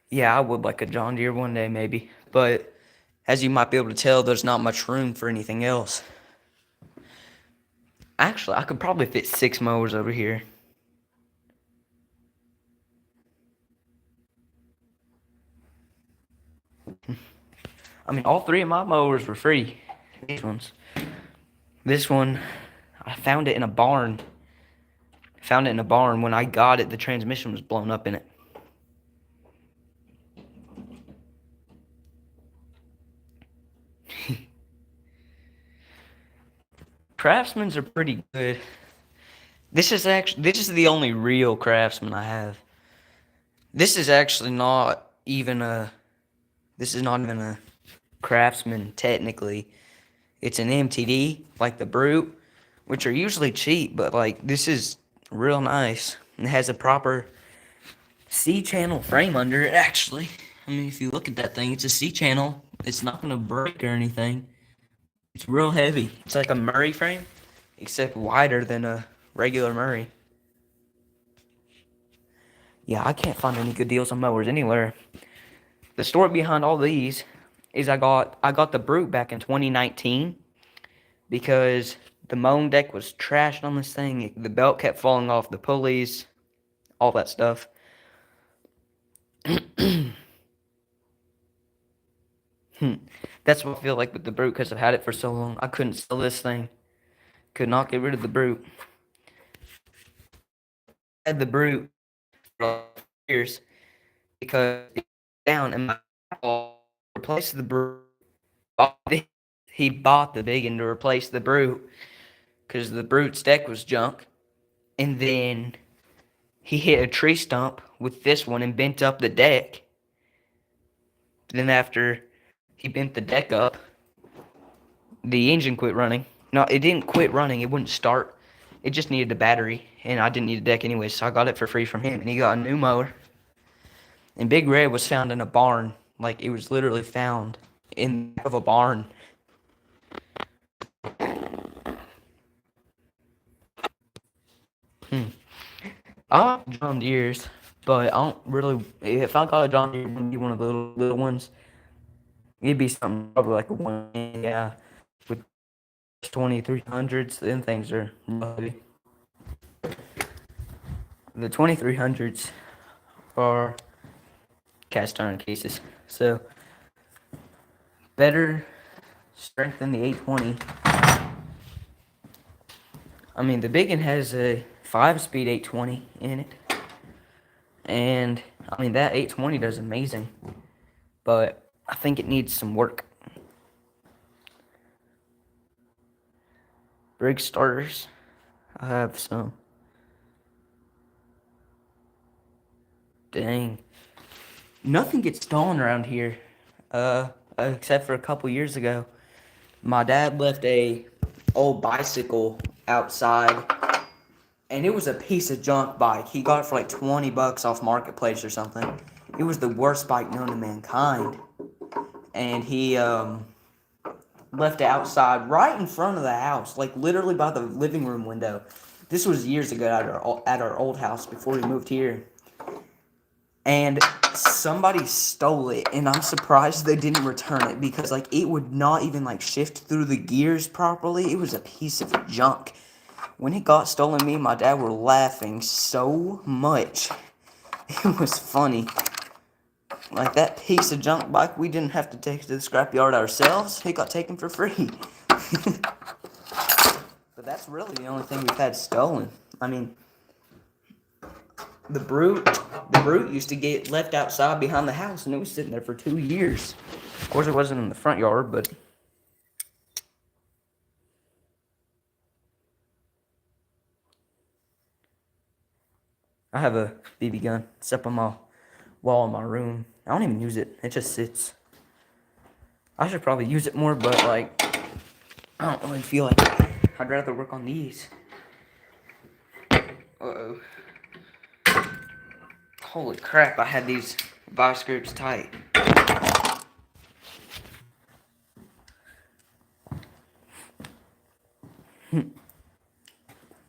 Yeah, I would like a John Deere one day maybe, but as you might be able to tell, there's not much room for anything else. Actually, I could probably fit 6 mowers over here. I mean, all 3 of my mowers were free. These ones. This one, I found it in a barn. When I got it, the transmission was blown up in it. Craftsmans are pretty good. This is the only real Craftsman I have. This is not even a Craftsman technically. It's an MTD, like the Brute, which are usually cheap, but like this is real nice. It has a proper C-channel frame under it, actually. I mean, if you look at that thing, it's a C-channel. It's not gonna break or anything. It's real heavy. It's like a Murray frame, except wider than a regular Murray. Yeah, I can't find any good deals on mowers anywhere. The story behind all these is I got the Brute back in 2019 because the mowing deck was trashed on this thing. The belt kept falling off, the pulleys, all that stuff. That's what I feel like with the Brute because I've had it for so long. I couldn't sell this thing. Could not get rid of the Brute. I had the Brute for years because it was down and my uncle replaced the Brute. He bought the Biggin to replace the Brute because the Brute's deck was junk. And then he hit a tree stump with this one and bent up the deck. Then after he bent the deck up, the engine quit running. No, it didn't quit running. It wouldn't start. It just needed a battery, and I didn't need a deck anyway, so I got it for free from him. And he got a new mower. And Big Red was found in a barn. Like, it was literally found in the back of a barn. I like John Deere's, but I don't really. If I got a John Deere, it would be one of the little ones. It'd be something probably like a 1, yeah, with 2300s. Then things are heavy. The 2300s are cast iron cases, so better strength than the 820. I mean, the big one has a 5-speed 820 in it. And, I mean, that 820 does amazing. But I think it needs some work. Briggs starters. I have some. Dang. Nothing gets stolen around here. Except for a couple years ago. My dad left a old bicycle outside, and it was a piece of junk bike. He got it for like 20 bucks off Marketplace or something. It was the worst bike known to mankind. And he left it outside right in front of the house, like literally by the living room window. This was years ago at our old house before we moved here. And somebody stole it, and I'm surprised they didn't return it, because like it would not even like shift through the gears properly. It was a piece of junk. When it got stolen, me and my dad were laughing so much. It was funny. Like that piece of junk bike, we didn't have to take it to the scrapyard ourselves. It got taken for free. But that's really the only thing we've had stolen. I mean, the Brute used to get left outside behind the house, and it was sitting there for 2 years. Of course, it wasn't in the front yard, but I have a BB gun. It's up on my wall in my room. I don't even use it. It just sits. I should probably use it more, but like, I don't really feel like it. I'd rather work on these. Uh-oh. Holy crap, I had these vice grips tight.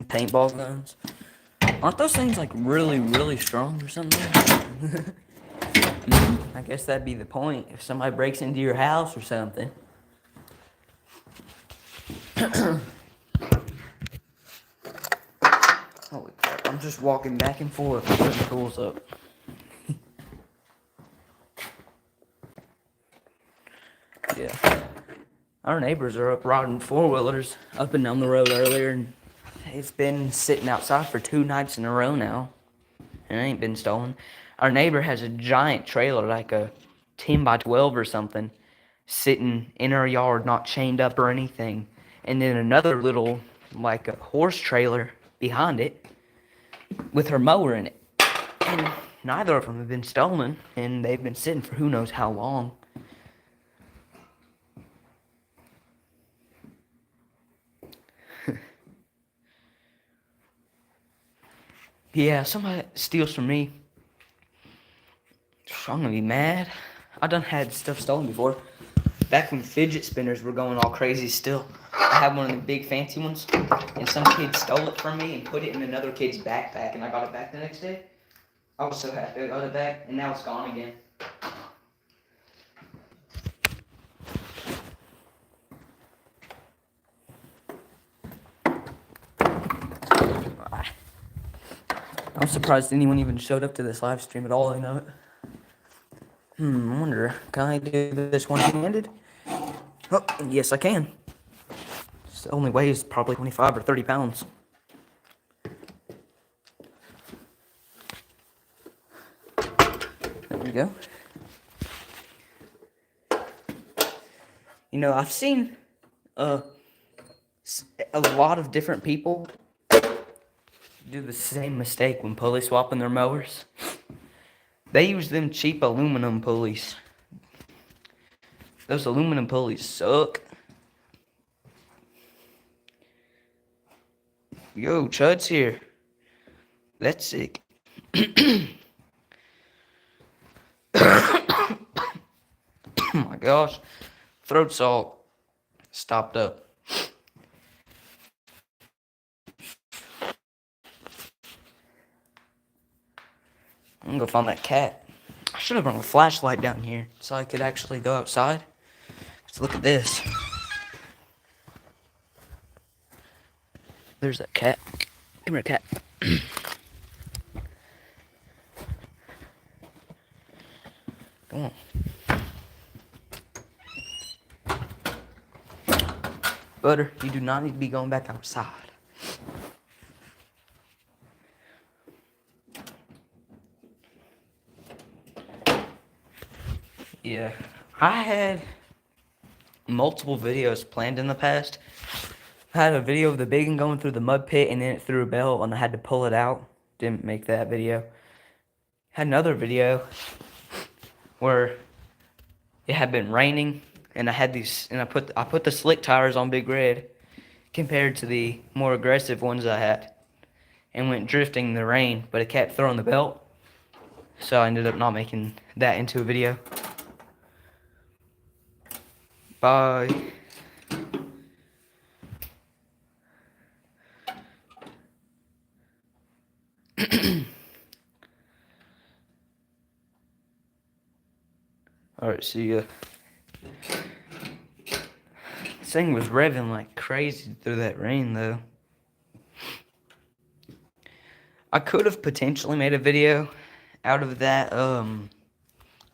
Paintball guns. Aren't those things like really, really strong or something? I guess that'd be the point if somebody breaks into your house or something. Holy crap, I'm just walking back and forth putting tools up. Yeah. Our neighbors are up riding 4-wheelers up and down the road earlier, and it's been sitting outside for 2 nights in a row now, and it ain't been stolen. Our neighbor has a giant trailer, like a 10 by 12 or something, sitting in her yard, not chained up or anything. And then another little, like a horse trailer behind it with her mower in it. And neither of them have been stolen, and they've been sitting for who knows how long. Yeah, somebody steals from me, I'm gonna be mad. I done had stuff stolen before. Back when fidget spinners were going all crazy still. I had one of the big fancy ones, and some kid stole it from me and put it in another kid's backpack, and I got it back the next day. I was so happy I got it back, and now it's gone again. I'm surprised anyone even showed up to this live stream at all, you know it. I wonder, can I do this one-handed? Oh, yes I can. It only weighs probably 25 or 30 pounds. There we go. You know, I've seen a lot of different people do the same mistake when pulley swapping their mowers. They use them cheap aluminum pulleys. Those aluminum pulleys suck. Yo, Chud's here. That's sick. Oh my gosh. Throat salt stopped up. I'm gonna go find that cat. I should have brought a flashlight down here so I could actually go outside. Let's look at this. There's that cat. Come here, cat. Come on. Butter, you do not need to be going back outside. Yeah, I had multiple videos planned in the past. I had a video of the biggin going through the mud pit and then it threw a belt and I had to pull it out. Didn't make that video. Had another video where it had been raining and I had these and I put the slick tires on Big Red compared to the more aggressive ones I had and went drifting in the rain, but it kept throwing the belt. So I ended up not making that into a video. Bye. Alright, see ya. This thing was revving like crazy through that rain, though. I could have potentially made a video out of that, out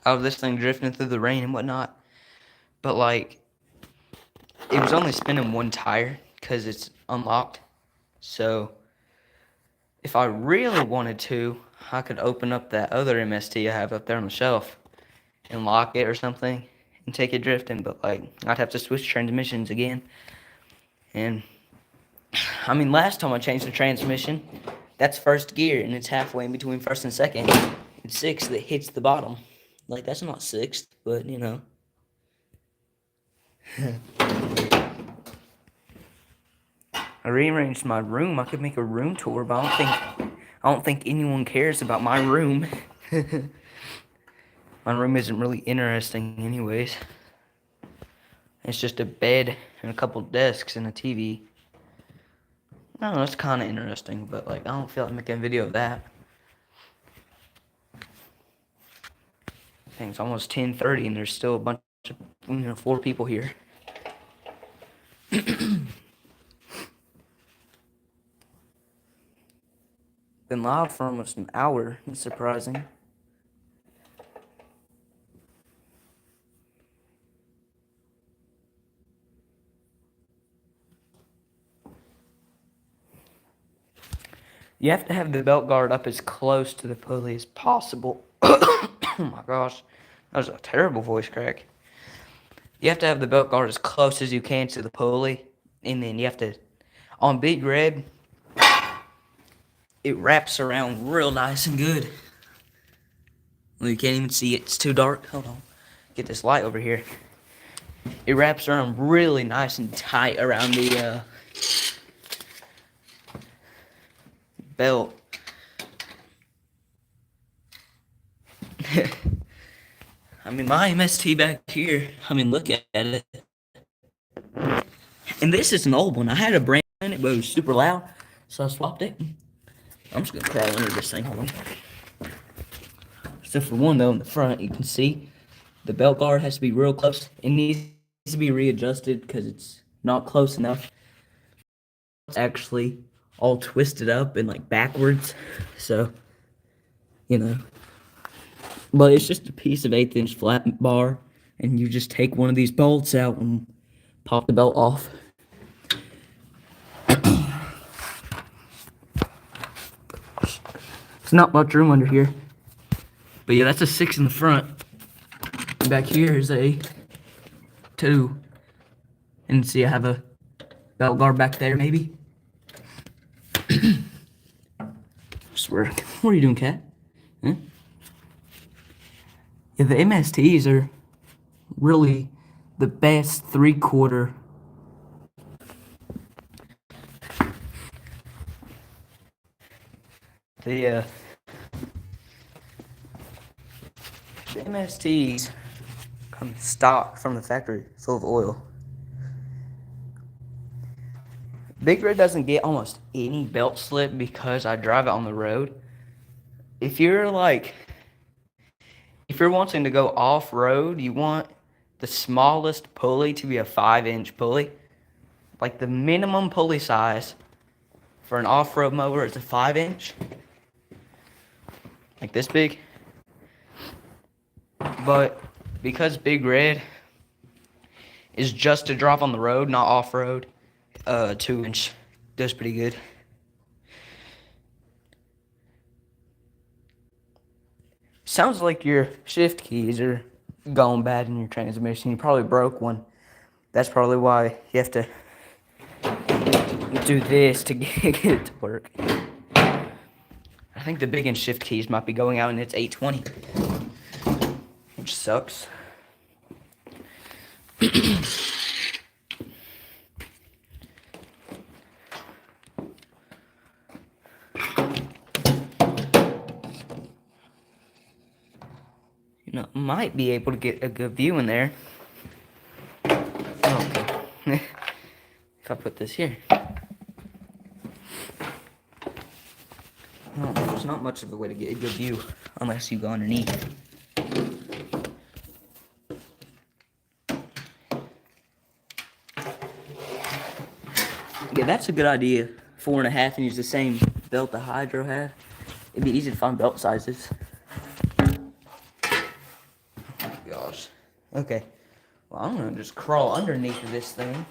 of this thing drifting through the rain and whatnot. But, like, it was only spinning one tire because it's unlocked. So, if I really wanted to, I could open up that other MST I have up there on the shelf and lock it or something and take it drifting. But, like, I'd have to switch transmissions again. And, I mean, last time I changed the transmission, that's first gear, and it's halfway in between first and second. It's sixth that hits the bottom. Like, that's not sixth, but, you know. I rearranged my room. I could make a room tour, but I don't think anyone cares about my room. My room isn't really interesting anyways. It's just a bed and a couple desks and a TV. No, that's kind of interesting, but like I don't feel like making a video of that. Dang, it's almost 10:30 and there's still a bunch of 4 people here. Been live for almost an hour. It's surprising. You have to have the belt guard up as close to the pulley as possible. Oh my gosh, that was a terrible voice crack. You have to have the belt guard as close as you can to the pulley, and then you have to, on Big Red, it wraps around real nice and good. Well, you can't even see it, it's too dark. Hold on, get this light over here. It wraps around really nice and tight around the belt. I mean, my MST back here, I mean, look at it. And this is an old one. I had a brand in it, but it was super loud, so I swapped it. I'm just gonna crawl under this thing. Hold on. So for one, though, in the front, you can see the belt guard has to be real close. It needs to be readjusted because it's not close enough. It's actually all twisted up and like backwards, so you know. But it's just a piece of 1/8 inch flat bar, and you just take one of these bolts out and pop the belt off. There's not much room under here, but yeah, that's a 6 in the front. And back here is a 2, and see, I have a belt guard back there, maybe. Swear, what are you doing, cat? Huh? Yeah, the MSTs are really the best 3/4. The MSTs come stock from the factory full of oil. Big Red doesn't get almost any belt slip because I drive it on the road. If you're wanting to go off-road, you want the smallest pulley to be a 5-inch pulley. Like the minimum pulley size for an off-road mower is a 5-inch. Like this big. But because Big Red is just to drive on the road, not off-road, 2-inch. Does pretty good. Sounds like your shift keys are going bad in your transmission. You probably broke one. That's probably why you have to do this to get it to work. I think the big end shift keys might be going out and it's 820, which sucks. You know, might be able to get a good view in there. Okay. If I put this here. Well, there's not much of a way to get a good view unless you go underneath. Yeah, that's a good idea. 4.5 and use the same belt the Hydro had. It'd be easy to find belt sizes. Oh my gosh. Okay. Well, I'm gonna just crawl underneath of this thing.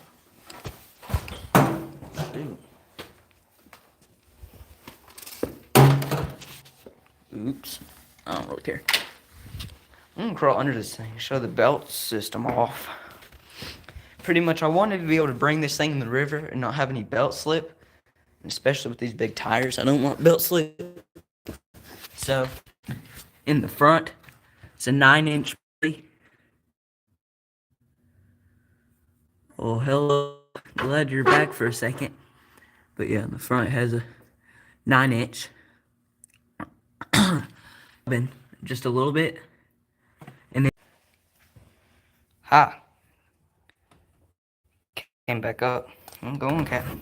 Shoot. Oops. I don't really care. I'm gonna crawl under this thing, show the belt system off. Pretty much, I wanted to be able to bring this thing in the river and not have any belt slip. Especially with these big tires, I don't want belt slip. So, in the front, it's a 9-inch pulley. Oh, hello. Glad you're back for a second. But yeah, in the front, it has a 9-inch. Been just a little bit. And then, hi. Came back up. I'm going, Captain.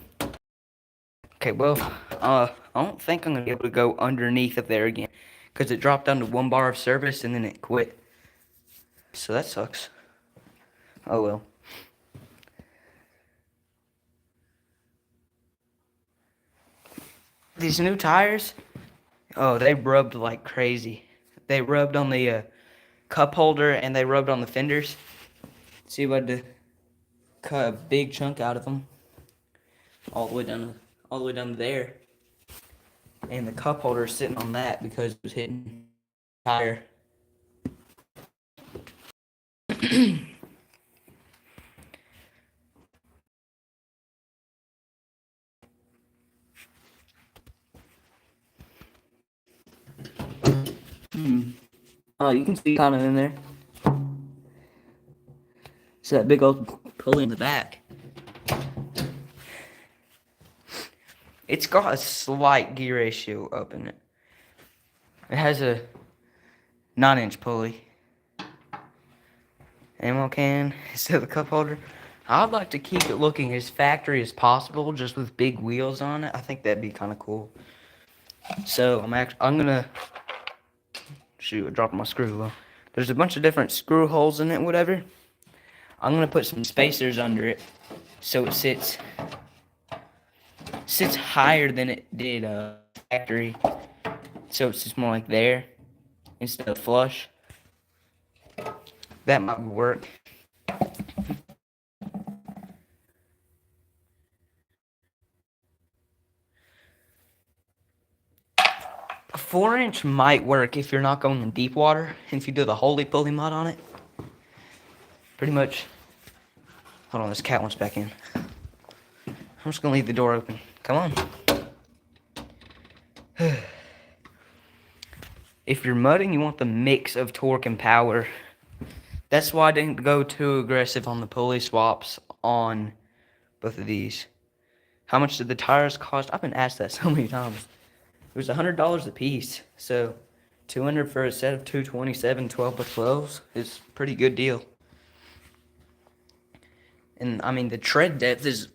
Okay, well, I don't think I'm gonna be able to go underneath of there again, because it dropped down to 1 bar of service and then it quit. So that sucks. Oh well. These new tires, oh, they rubbed like crazy. They rubbed on the cup holder and they rubbed on the fenders. See if I had to cut a big chunk out of them, all the way down to there. And the cup holder is sitting on that because it was hitting the tire. Oh, you can see kind of in there. It's that big old pulley in the back. It's got a slight gear ratio up in it. It has a 9-inch pulley. Ammo can instead of the cup holder. I'd like to keep it looking as factory as possible, just with big wheels on it. I think that'd be kind of cool. So I'm gonna shoot. I dropped my screw. Well, there's a bunch of different screw holes in it, whatever. I'm gonna put some spacers under it, so it sits higher than it did factory. So it's just more like there instead of flush. That might work. A 4-inch might work if you're not going in deep water. If you do the Holy Pulley mod on it. Pretty much. Hold on, this cat wants back in. I'm just gonna leave the door open. Come on. If you're mudding, you want the mix of torque and power. That's why I didn't go too aggressive on the pulley swaps on both of these. How much did the tires cost? I've been asked that so many times. It was $100 a piece. So $200 for a set of 227 12x12s is a pretty good deal. And I mean, the tread depth is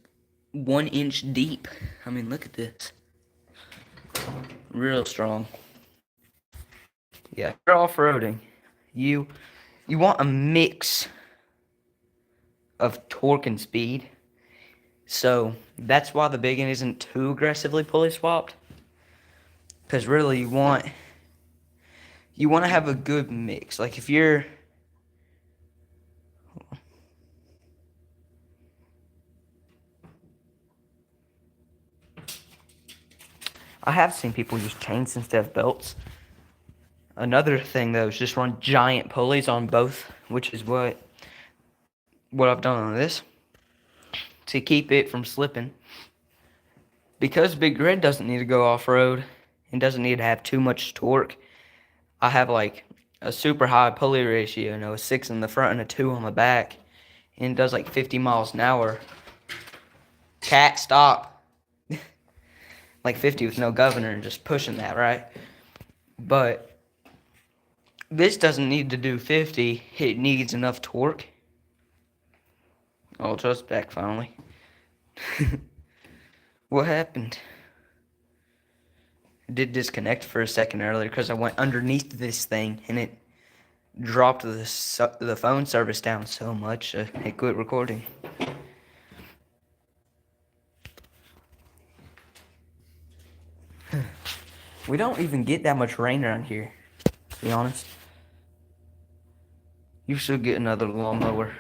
1 inch deep. I mean, look at this. Real strong. Yeah, you're off-roading. You want a mix of torque and speed. So that's why the big end isn't too aggressively pulley swapped. Because really you want to have a good mix. Like if you're I have seen people use chains instead of belts. Another thing though is just run giant pulleys on both, which is what I've done on this to keep it from slipping. Because Big Red doesn't need to go off-road and doesn't need to have too much torque, I have like a super high pulley ratio, a 6 in the front and a 2 on the back, and it does like 50 miles an hour. Cat, stop. Like 50 with no governor and just pushing that, right? But this doesn't need to do 50. It needs enough torque. Oh, just back finally. What happened? It did disconnect for a second earlier because I went underneath this thing and it dropped the phone service down so much it quit recording. We don't even get that much rain around here, to be honest. You should get another lawnmower.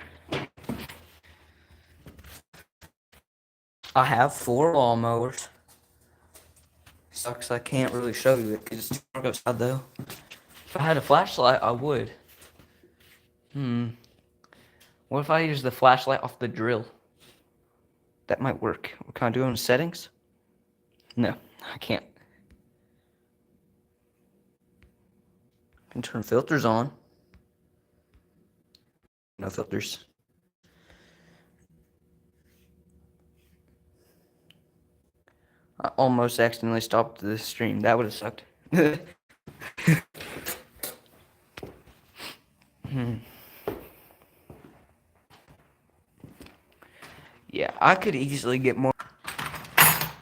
I have 4 lawnmowers. Sucks I can't really show you it because it's dark outside though. If I had a flashlight, I would. What if I use the flashlight off the drill? That might work. What can I do in settings? No, I can't. I can turn filters on. No filters. I almost accidentally stopped the stream. That would have sucked. Yeah, I could easily get more.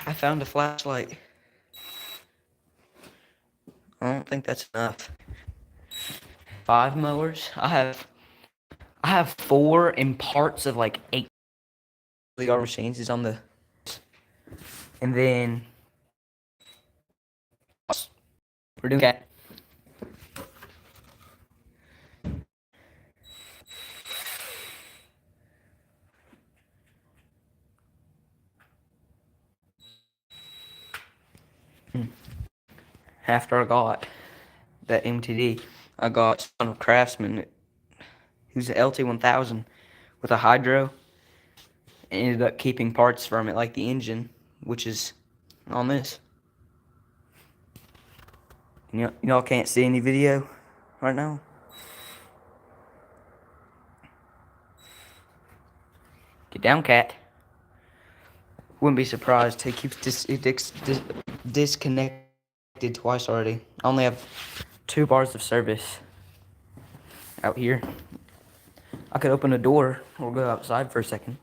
I found a flashlight. I don't think that's enough. 5 mowers. I have 4 in parts of like 8. Our machines is on the, and then we're doing that. After I got that MTD, I got Son of Craftsman, who's an LT1000 with a hydro. Ended up keeping parts from it, like the engine, which is on this. Y'all can't see any video right now. Get down, cat. Wouldn't be surprised. It keeps disconnected twice already. I only have 2 bars of service out here. I could open a door or go outside for a second.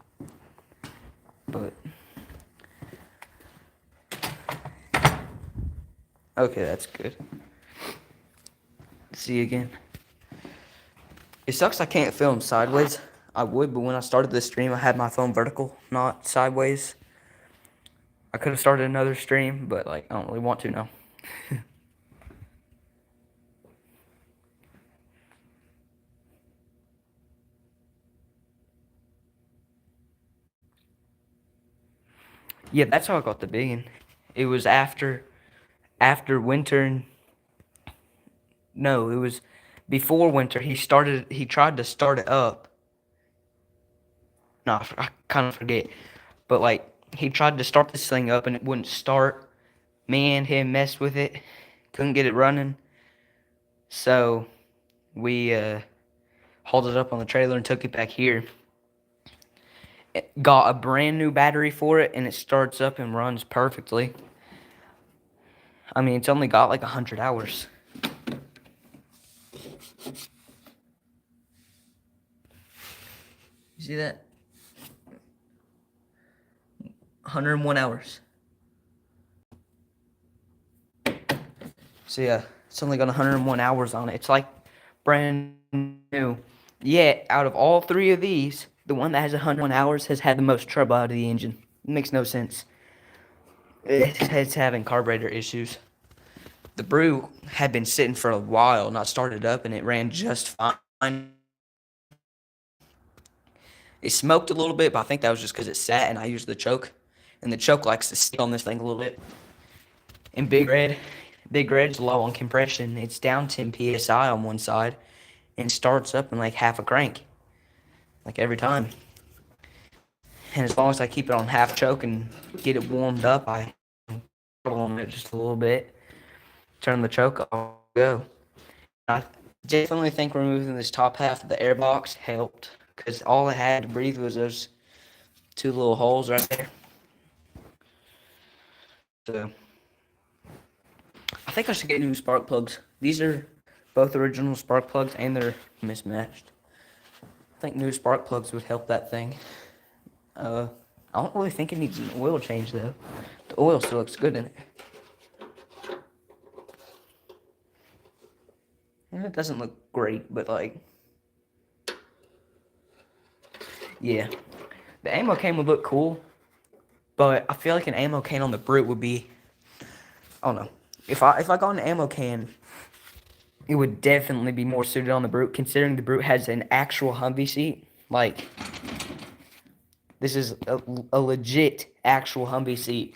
But okay, that's good. See you again. It sucks I can't film sideways. I would, but when I started this stream, I had my phone vertical, not sideways. I could have started another stream, but like I don't really want to now. Yeah, that's how I got the biggin. It was after winter. No, it was before winter. He tried to start it up. No, I kind of forget. But like he tried to start this thing up and it wouldn't start. Me and him messed with it. Couldn't get it running. So we hauled it up on the trailer and took it back here. Got a brand new battery for it and it starts up and runs perfectly. I mean, it's only got like 100 hours. You see that? 101 hours. So yeah, it's only got 101 hours on it. It's like brand new. Yet, out of all 3 of these, the one that has 101 hours has had the most trouble out of the engine. It makes no sense. It's having carburetor issues. The brew had been sitting for a while, not started up, and it ran just fine. It smoked a little bit, but I think that was just because it sat and I used the choke. And the choke likes to stick on this thing a little bit. And Big Red's low on compression. It's down 10 psi on one side, and starts up in like half a crank, like every time. And as long as I keep it on half choke and get it warmed up, I throttle on it just a little bit, turn the choke off, go. I definitely think removing this top half of the air box helped, because all I had to breathe was those two little holes right there. So I think I should get new spark plugs. These are both original spark plugs and they're mismatched. I think new spark plugs would help that thing. I don't really think it needs an oil change though. The oil still looks good in it. It doesn't look great, but like, yeah. The ammo cane would look cool, but I feel like an ammo cane on the Brute would be, I don't know. If I got an ammo can, it would definitely be more suited on the Brute, considering the Brute has an actual Humvee seat. Like, this is a legit actual Humvee seat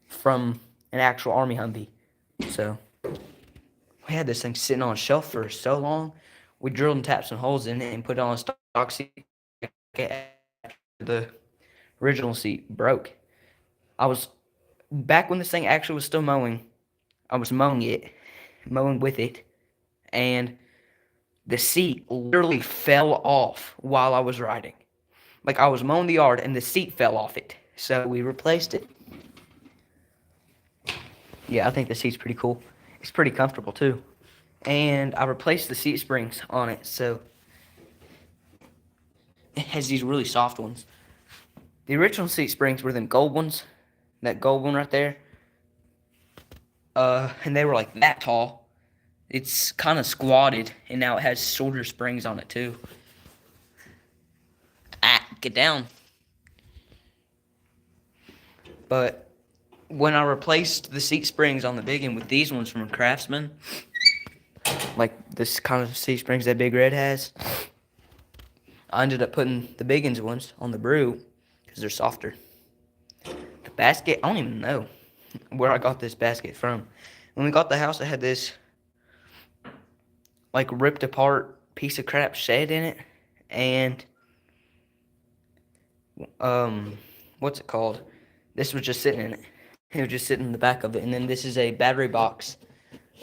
from an actual Army Humvee. So, we had this thing sitting on a shelf for so long. We drilled and tapped some holes in it and put it on a stock seat. The original seat broke. I was, back when this thing actually was still mowing, I was mowing with it, and the seat literally fell off while I was riding. Like, I was mowing the yard and the seat fell off it. So we replaced it. Yeah, I think the seat's pretty cool. It's pretty comfortable too. And I replaced the seat springs on it, so it has these really soft ones. The original seat springs were them gold ones. That gold one right there. And they were like that tall. It's kind of squatted, and now it has shorter springs on it too. Ah, get down. But when I replaced the seat springs on the big one with these ones from Craftsman, like this kind of seat springs that Big Red has, I ended up putting the big ones on the Brute because they're softer. The basket, I don't even know where I got this basket from. When we got the house, it had this like ripped apart piece of crap shed in it, and what's it called? This was just sitting in it. It was just sitting in the back of it, and then this is a battery box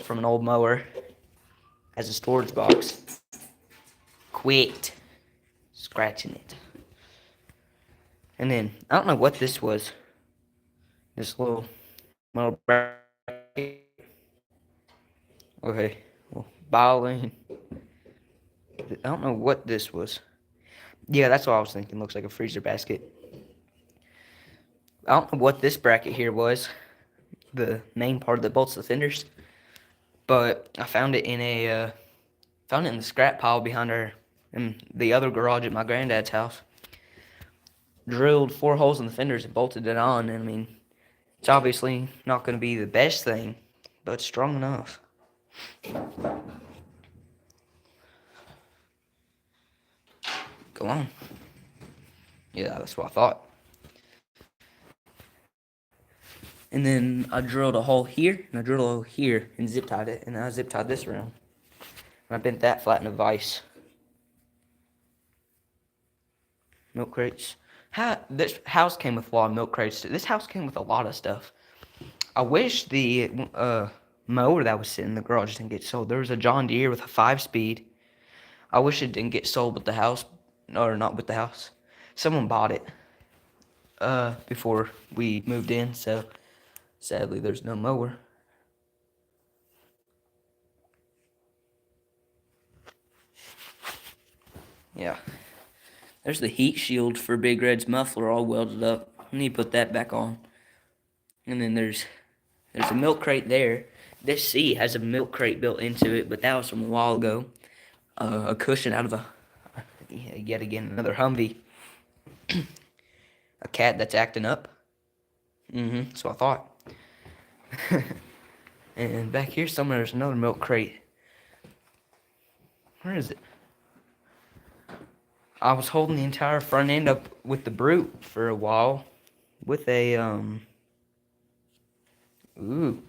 from an old mower as a storage box. Quit scratching it. And then I don't know what this was. This little bracket. Okay, well, bowling. I don't know what this was. Yeah, that's what I was thinking. Looks like a freezer basket. I don't know what this bracket here was. The main part that bolts the fenders. But I found it in the scrap pile behind in the other garage at my granddad's house. Drilled 4 holes in the fenders and bolted it on. And I mean, it's obviously not going to be the best thing, but it's strong enough. Go on. Yeah, that's what I thought. And then I drilled a hole here, and I drilled a hole here, and zip tied it, and I zip tied this around. And I bent that flat in a vise. Milk crates. This house came with a lot of milk crates. This house came with a lot of stuff. I wish the mower that was sitting in the garage didn't get sold. There was a John Deere with a 5-speed. I wish it didn't get sold with the house, or not with the house. Someone bought it before we moved in, so sadly there's no mower. Yeah. There's the heat shield for Big Red's muffler all welded up. I need to put that back on. And then there's a milk crate there. This seat has a milk crate built into it, but that was from a while ago. A cushion out of yet again, another Humvee. A cat that's acting up. That's what I thought. And back here somewhere there's another milk crate. Where is it? I was holding the entire front end up with the Brute for a while. With a, ooh.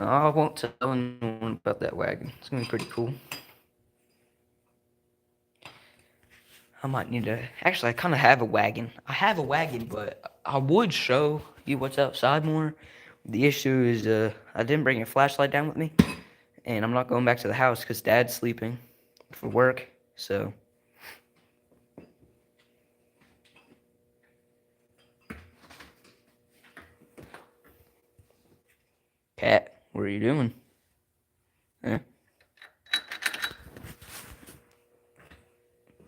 I won't tell anyone about that wagon. It's gonna be pretty cool. I might need to. Actually, I kind of have a wagon. I have a wagon, but I would show you what's outside more. The issue is, I didn't bring a flashlight down with me, and I'm not going back to the house because Dad's sleeping for work. So, Cat, what are you doing? Huh?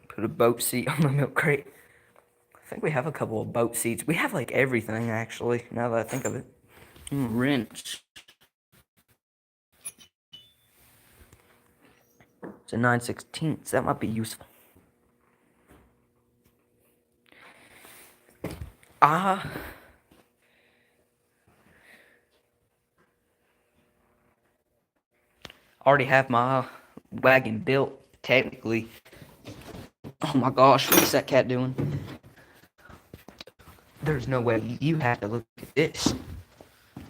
Put a boat seat on the milk crate. I think we have a couple of boat seats. We have like everything actually, now that I think of it. Wrench. It's a 9/16. That might be useful. I already have my wagon built, technically. Oh my gosh, what's that cat doing? There's no way. You have to look at this.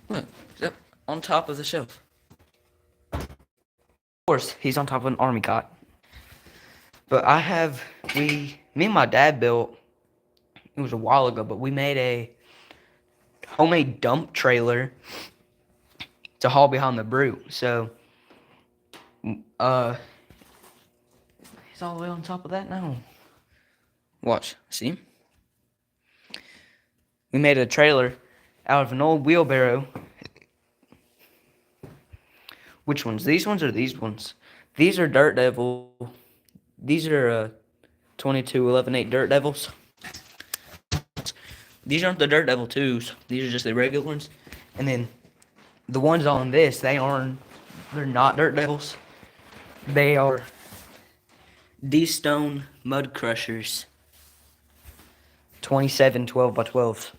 Look, he's up on top of the shelf. Of course, he's on top of an army cot. But me and my dad built, it was a while ago, but we made a homemade dump trailer to haul behind the brute. So, he's all the way on top of that now. Watch, see? We made a trailer out of an old wheelbarrow. Which ones? These ones or these ones? These are Dirt Devil. These are 2211.8 Dirt Devils. These aren't the Dirt Devil 2s. These are just the regular ones. And then the ones on this, they're not Dirt Devils. They are D-Stone Mud Crushers. 27 12x12s.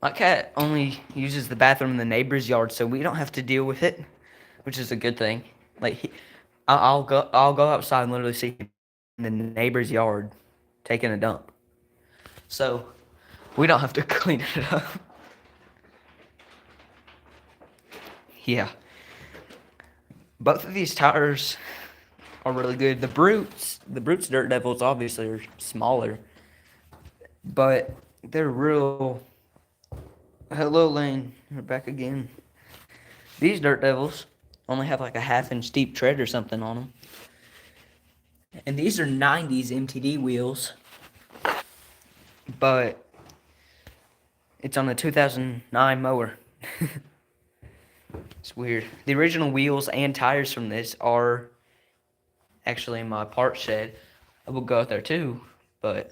My cat only uses the bathroom in the neighbor's yard, so we don't have to deal with it, which is a good thing. Like, I'll go outside and literally see him in the neighbor's yard taking a dump. So we don't have to clean it up. Yeah. Both of these tires are really good. The Brute's Dirt Devils obviously are smaller, but they're real. Hello, Lane. We're back again. These Dirt Devils only have like a half-inch deep tread or something on them. And these are 90s MTD wheels, but it's on a 2009 mower. It's weird. The original wheels and tires from this are actually in my parts shed. I will go out there too, but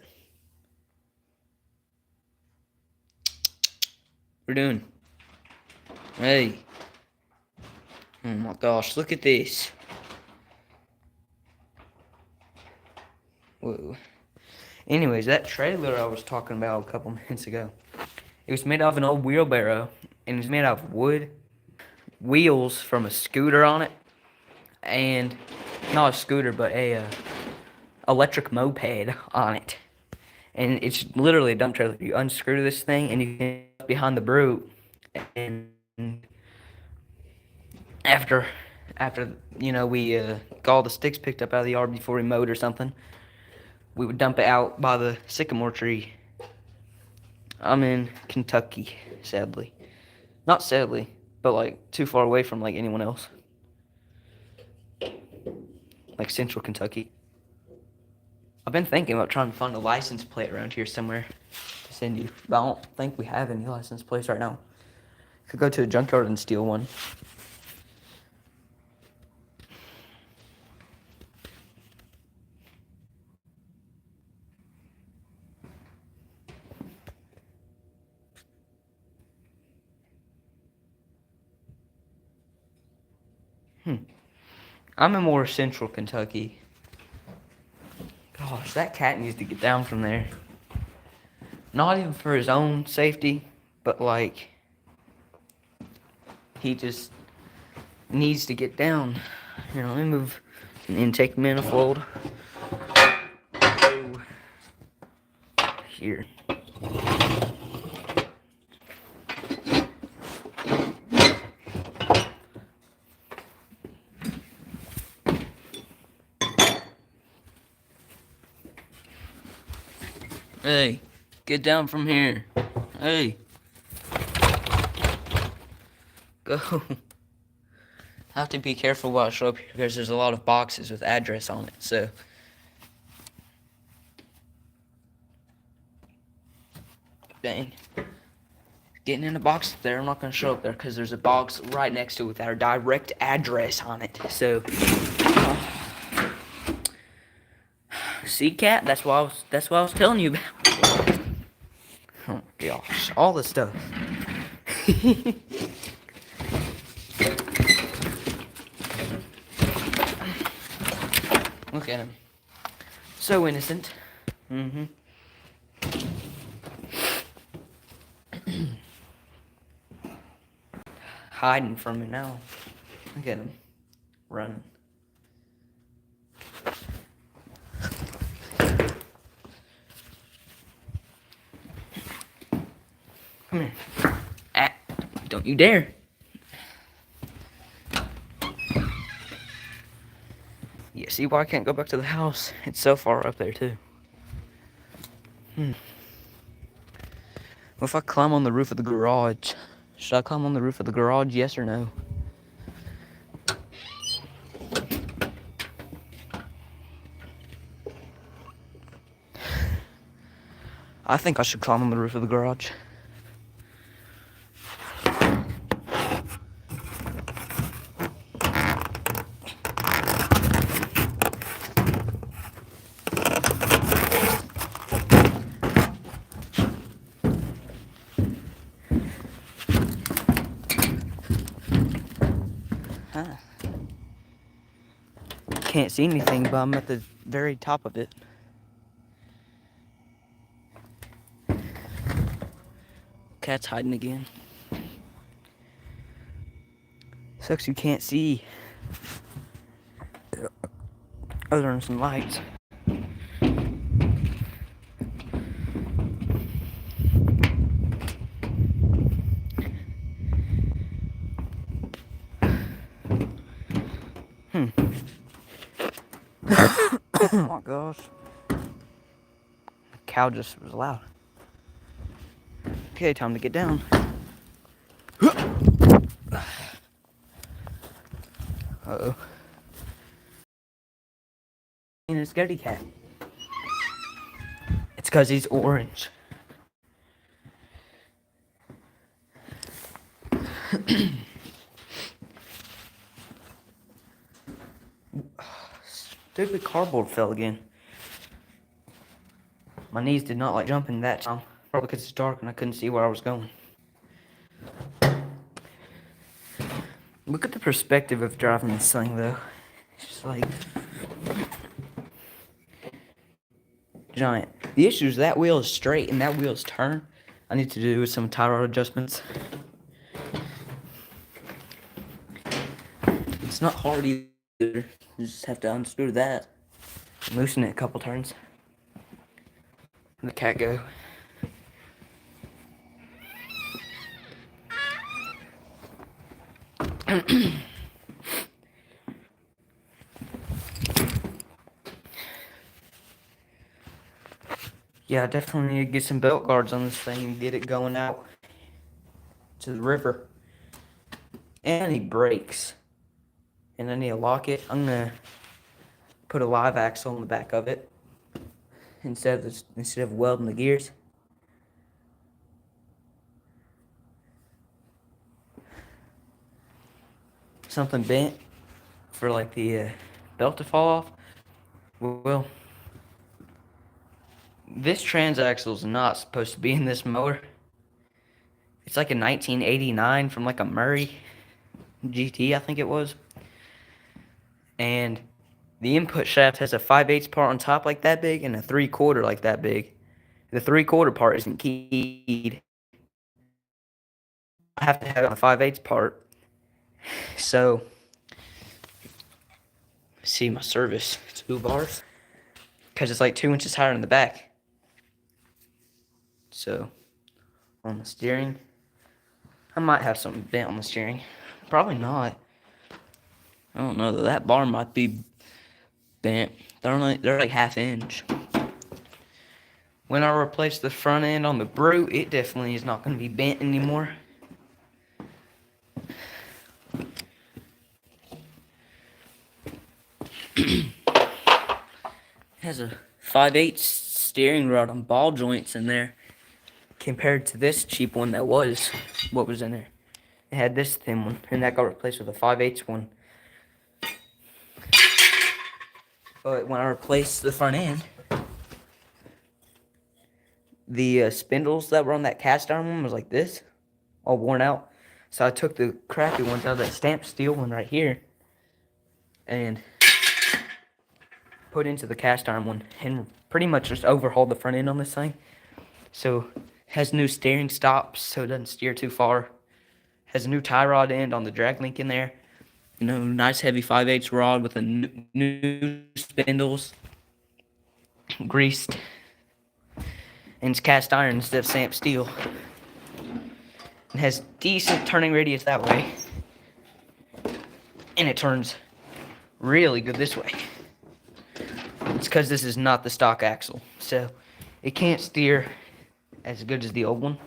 we're doing. Hey. Oh my gosh, look at this. Whoa. Anyways, that trailer I was talking about a couple minutes ago, it was made out of an old wheelbarrow, and it's made out of wood, wheels from a scooter on it, and not a scooter, but a electric moped on it. And it's literally a dump trailer. You unscrew this thing, and you can behind the brute, and after we got all the sticks picked up out of the yard before we mowed or something, we would dump it out by the sycamore tree. I'm in Kentucky, sadly. Not sadly, but like too far away from like anyone else. Like Central Kentucky. I've been thinking about trying to find a license plate around here somewhere to send you, but I don't think we have any license plates right now. Could go to a junkyard and steal one. I'm in more Central Kentucky. Gosh, that cat needs to get down from there. Not even for his own safety, but like, he just needs to get down. Here, let me move an intake manifold. Here. Hey, get down from here. Hey, go. I have to be careful while I show up here because there's a lot of boxes with address on it, so. Dang. Getting in a box there, I'm not going to show up there because there's a box right next to it with our direct address on it, so. See, cat, that's what I was telling you about. Oh gosh, all this stuff. Look at him. So innocent. Mm-hmm. Hiding from me now. Look at him. Running. Come here. Ah, don't you dare. Yeah, see why I can't go back to the house? It's so far up there, too. What if I climb on the roof of the garage? Should I climb on the roof of the garage, yes or no? I think I should climb on the roof of the garage. Huh. Can't see anything, but I'm at the very top of it. Cat's hiding again. Sucks you can't see other than some lights. Oh my gosh. The cow just was loud. Okay, time to get down. Uh-oh. And a scaredy cat. It's because he's orange. Stupid cardboard fell again. My knees did not like jumping that time. Probably because it's dark and I couldn't see where I was going. Look at the perspective of driving this thing, though. It's just like giant. The issue is that wheel is straight and that wheel is turned. I need to do some tie rod adjustments. It's not hard either. You just have to unscrew that. Loosen it a couple turns. And the cat go. Yeah, I definitely need to get some belt guards on this thing and get it going out to the river. And I need brakes. And I need to lock it. I'm gonna put a live axle on the back of it instead of welding the gears. Something bent for like the belt to fall off. Well, this transaxle is not supposed to be in this mower. It's like a 1989 from like a Murray GT, I think it was. And the input shaft has a 5/8 part on top like that big and a 3/4 like that big. The 3/4 part isn't keyed. I have to have it on the 5/8 part. So, see my service 2 bars because it's like 2 inches higher in the back. So on the steering, I might have something bent on the steering. Probably not. I don't know though. That bar might be bent. They're like half inch. When I replace the front end on the Brute, it definitely is not going to be bent anymore. It has a 5/8 steering rod on ball joints in there compared to this cheap one that was what was in there. It had this thin one, and that got replaced with a 5/8 one. But when I replaced the front end, the spindles that were on that cast iron one was like this, all worn out. So I took the crappy ones out of that stamped steel one right here and put into the cast iron one and pretty much just overhauled the front end on this thing. So it has new steering stops so it doesn't steer too far. Has a new tie rod end on the drag link in there. You know, nice heavy 5/8 rod with a new spindles, greased, and it's cast iron instead of stamped steel. It has decent turning radius that way, and it turns really good this way. It's because this is not the stock axle, so it can't steer as good as the old one.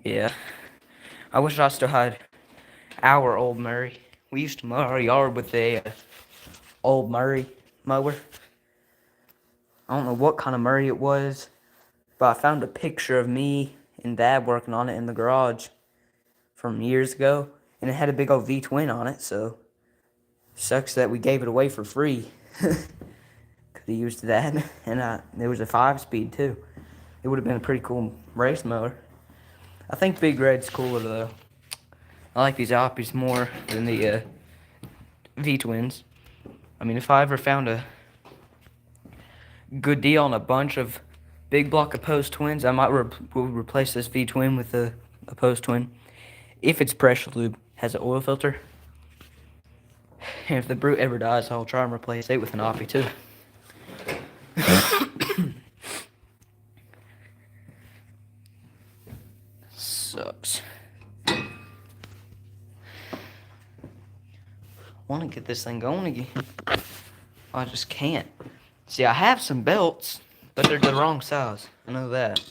Yeah, I wish I still had our old Murray. We used to mow our yard with a old Murray mower. I don't know what kind of Murray it was, but I found a picture of me and Dad working on it in the garage from years ago, and it had a big old V-twin on it, so sucks that we gave it away for free. Could have used that, and there was a 5-speed too. It would have been a pretty cool race mower. I think Big Red's cooler though. I like these Oppies more than the V-twins. I mean, if I ever found a good deal on a bunch of big block opposed twins, I might replace this V-twin with a opposed twin. If it's pressure lube, has an oil filter. And if the Brute ever dies, I'll try and replace it with an Oppie too. Sucks. I want to get this thing going again. I just can't. See, I have some belts, but they're the wrong size. I know that.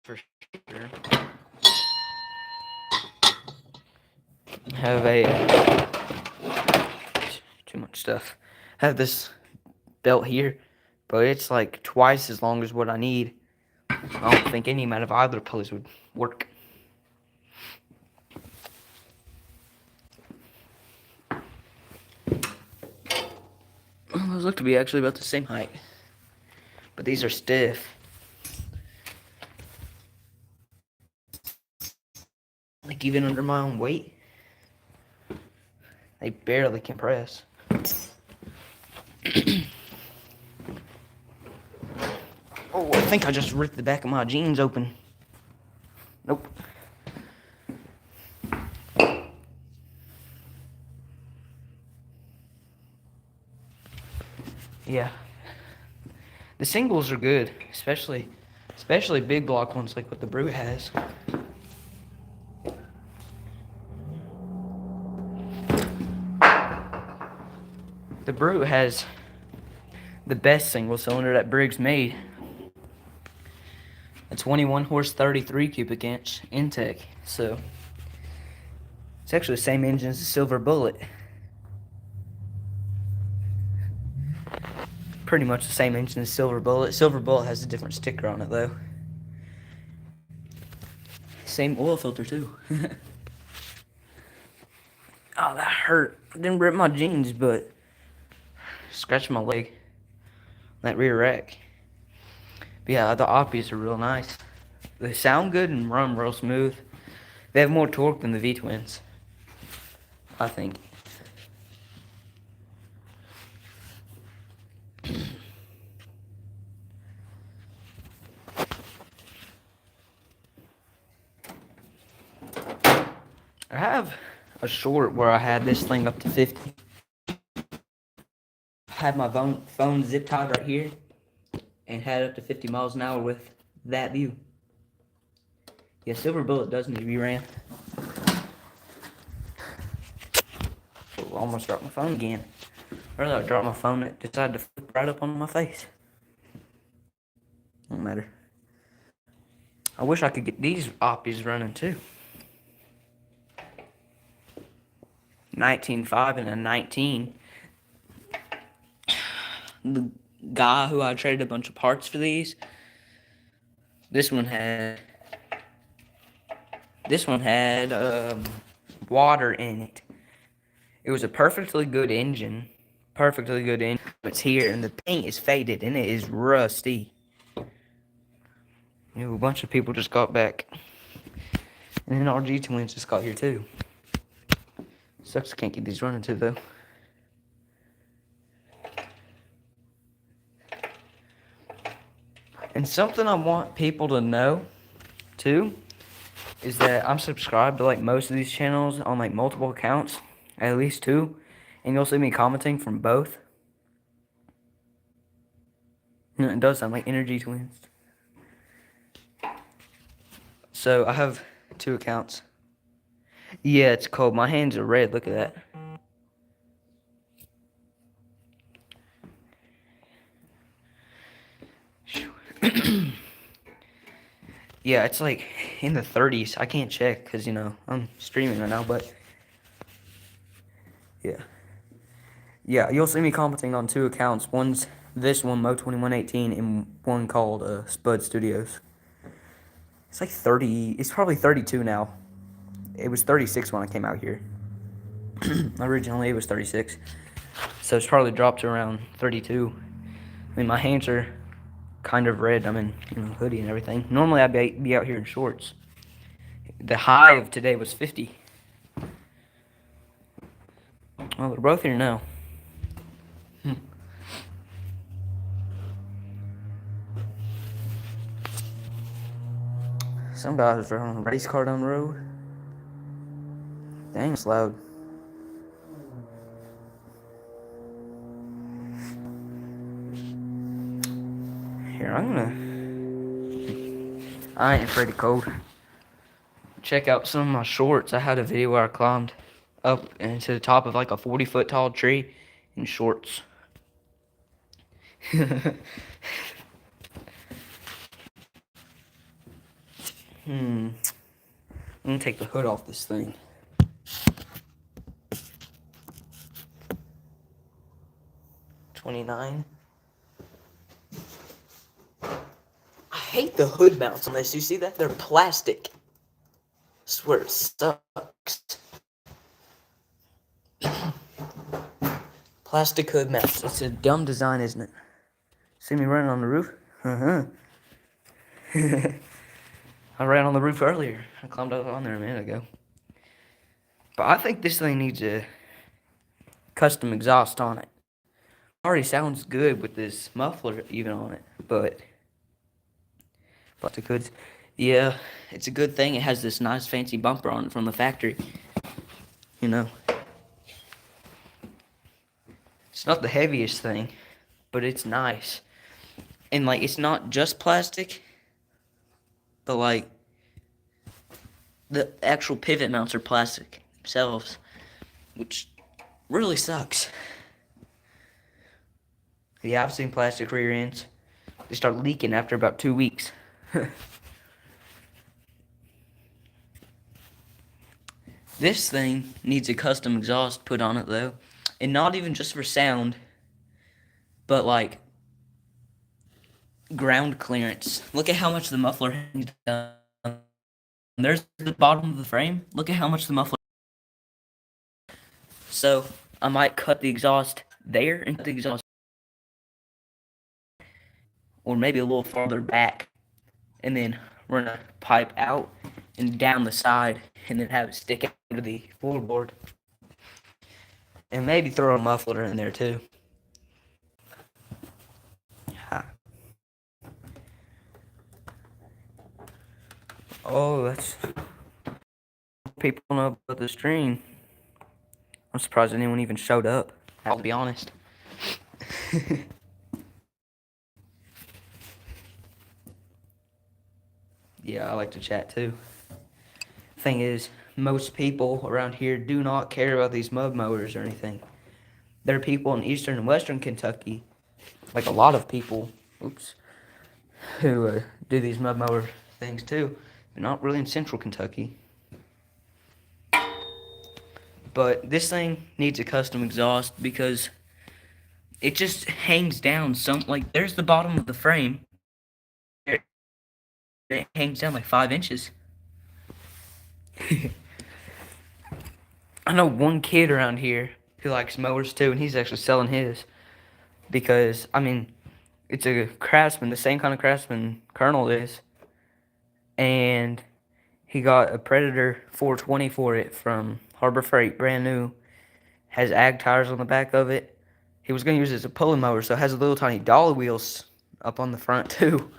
For sure. Have too much stuff. Have this belt here, but it's like twice as long as what I need. I don't think any amount of either pulleys would work. Well, those look to be actually about the same height, but these are stiff. Like even under my own weight, they barely compress. Oh, I think I just ripped the back of my jeans open. Nope. Yeah. The singles are good, especially big block ones like what the Brute has. The Brute has the best single cylinder that Briggs made. A 21 horse, 33 cubic inch intake. So it's actually the same engine as the Silver Bullet. Pretty much the same engine as Silver Bullet. Silver Bullet has a different sticker on it though. Same oil filter too. Oh, that hurt. I didn't rip my jeans, but scratched my leg. That rear rack. But yeah, the Oppies are real nice. They sound good and run real smooth. They have more torque than the V-twins, I think. I have a short where I had this thing up to 50. had my phone zip tied right here and had up to 50 miles an hour with that view. Yeah, Silver Bullet does need to be ran. Oh, almost dropped my phone again. Earlier I dropped my phone, it decided to flip right up on my face. Don't matter. I wish I could get these oppies running too. 19.5 and a 19. The guy who I traded a bunch of parts for these, this one had water in it. It was a perfectly good engine. It's here, and the paint is faded, and it is rusty. A bunch of people just got back. And then RG Twins just got here, too. Sucks I can't get these running, too, though. And something I want people to know, too, is that I'm subscribed to, like, most of these channels on, like, multiple accounts. At least 2. And you'll see me commenting from both. It does sound like Energy Twins. So, I have 2 accounts. Yeah, it's cold. My hands are red. Look at that. Yeah, it's like in the 30s. I can't check because, you know, I'm streaming right now, but yeah. Yeah, you'll see me commenting on 2 accounts. One's this one, Mo2118, and one called Spud Studios. It's like 30, it's probably 32 now. It was 36 when I came out here. Originally, it was 36. So it's probably dropped to around 32. I mean, my hands are kind of red. I'm in, you know, hoodie and everything. Normally, I'd be out here in shorts. The high of today was 50. Well, they're both here now. Some guys are driving a race car down the road. Dang, it's loud. Here, I ain't afraid of cold. Check out some of my shorts. I had a video where I climbed up into the top of like a 40-foot tall tree in shorts. I'm gonna take the hood off this thing. $29. I hate the hood mounts on this. You see that? They're plastic. I swear it sucks. Plastic hood mounts. It's a dumb design, isn't it? See me running on the roof? I ran on the roof earlier. I climbed up on there a minute ago. But I think this thing needs a custom exhaust on it. Already sounds good with this muffler even on it, but plastic hoods. Yeah, it's a good thing it has this nice fancy bumper on it from the factory. You know. It's not the heaviest thing, but it's nice. And like it's not just plastic, but like the actual pivot mounts are plastic themselves, which really sucks. Yeah, I've seen plastic rear ends. They start leaking after about 2 weeks. This thing needs a custom exhaust put on it though. And not even just for sound, but like ground clearance. Look at how much the muffler has done. There's the bottom of the frame. Look at how much the muffler. So I might cut the exhaust there and cut the exhaust, or maybe a little farther back, and then run a pipe out and down the side, and then have it stick out to the floorboard, and maybe throw a muffler in there too. Oh, that's people know about the stream. I'm surprised anyone even showed up. I'll be honest. Yeah, I like to chat too. Thing is, most people around here do not care about these mud mowers or anything. There are people in eastern and western Kentucky, like a lot of people, oops, who do these mud mower things too, but not really in central Kentucky. But this thing needs a custom exhaust because it just hangs down like there's the bottom of the frame. It hangs down like 5 inches. I know one kid around here who likes mowers too, and he's actually selling his because I mean, it's a Craftsman, the same kind of Craftsman Colonel is, and he got a Predator 420 for it from Harbor Freight, brand new. Has ag tires on the back of it. He was gonna use it as a pulling mower, so it has a little tiny dolly wheels up on the front too.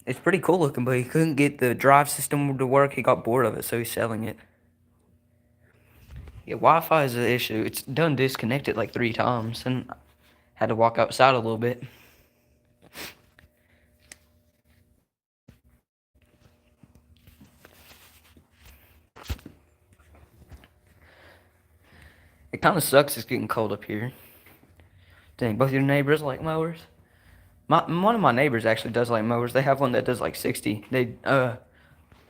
It's pretty cool looking, but he couldn't get the drive system to work. He got bored of it, so he's selling it. Yeah, Wi-Fi is an issue. It's done disconnected like 3 times, and had to walk outside a little bit. It kind of sucks. It's getting cold up here. Dang, both your neighbors like mowers. One of my neighbors actually does like mowers. They have one that does like 60. They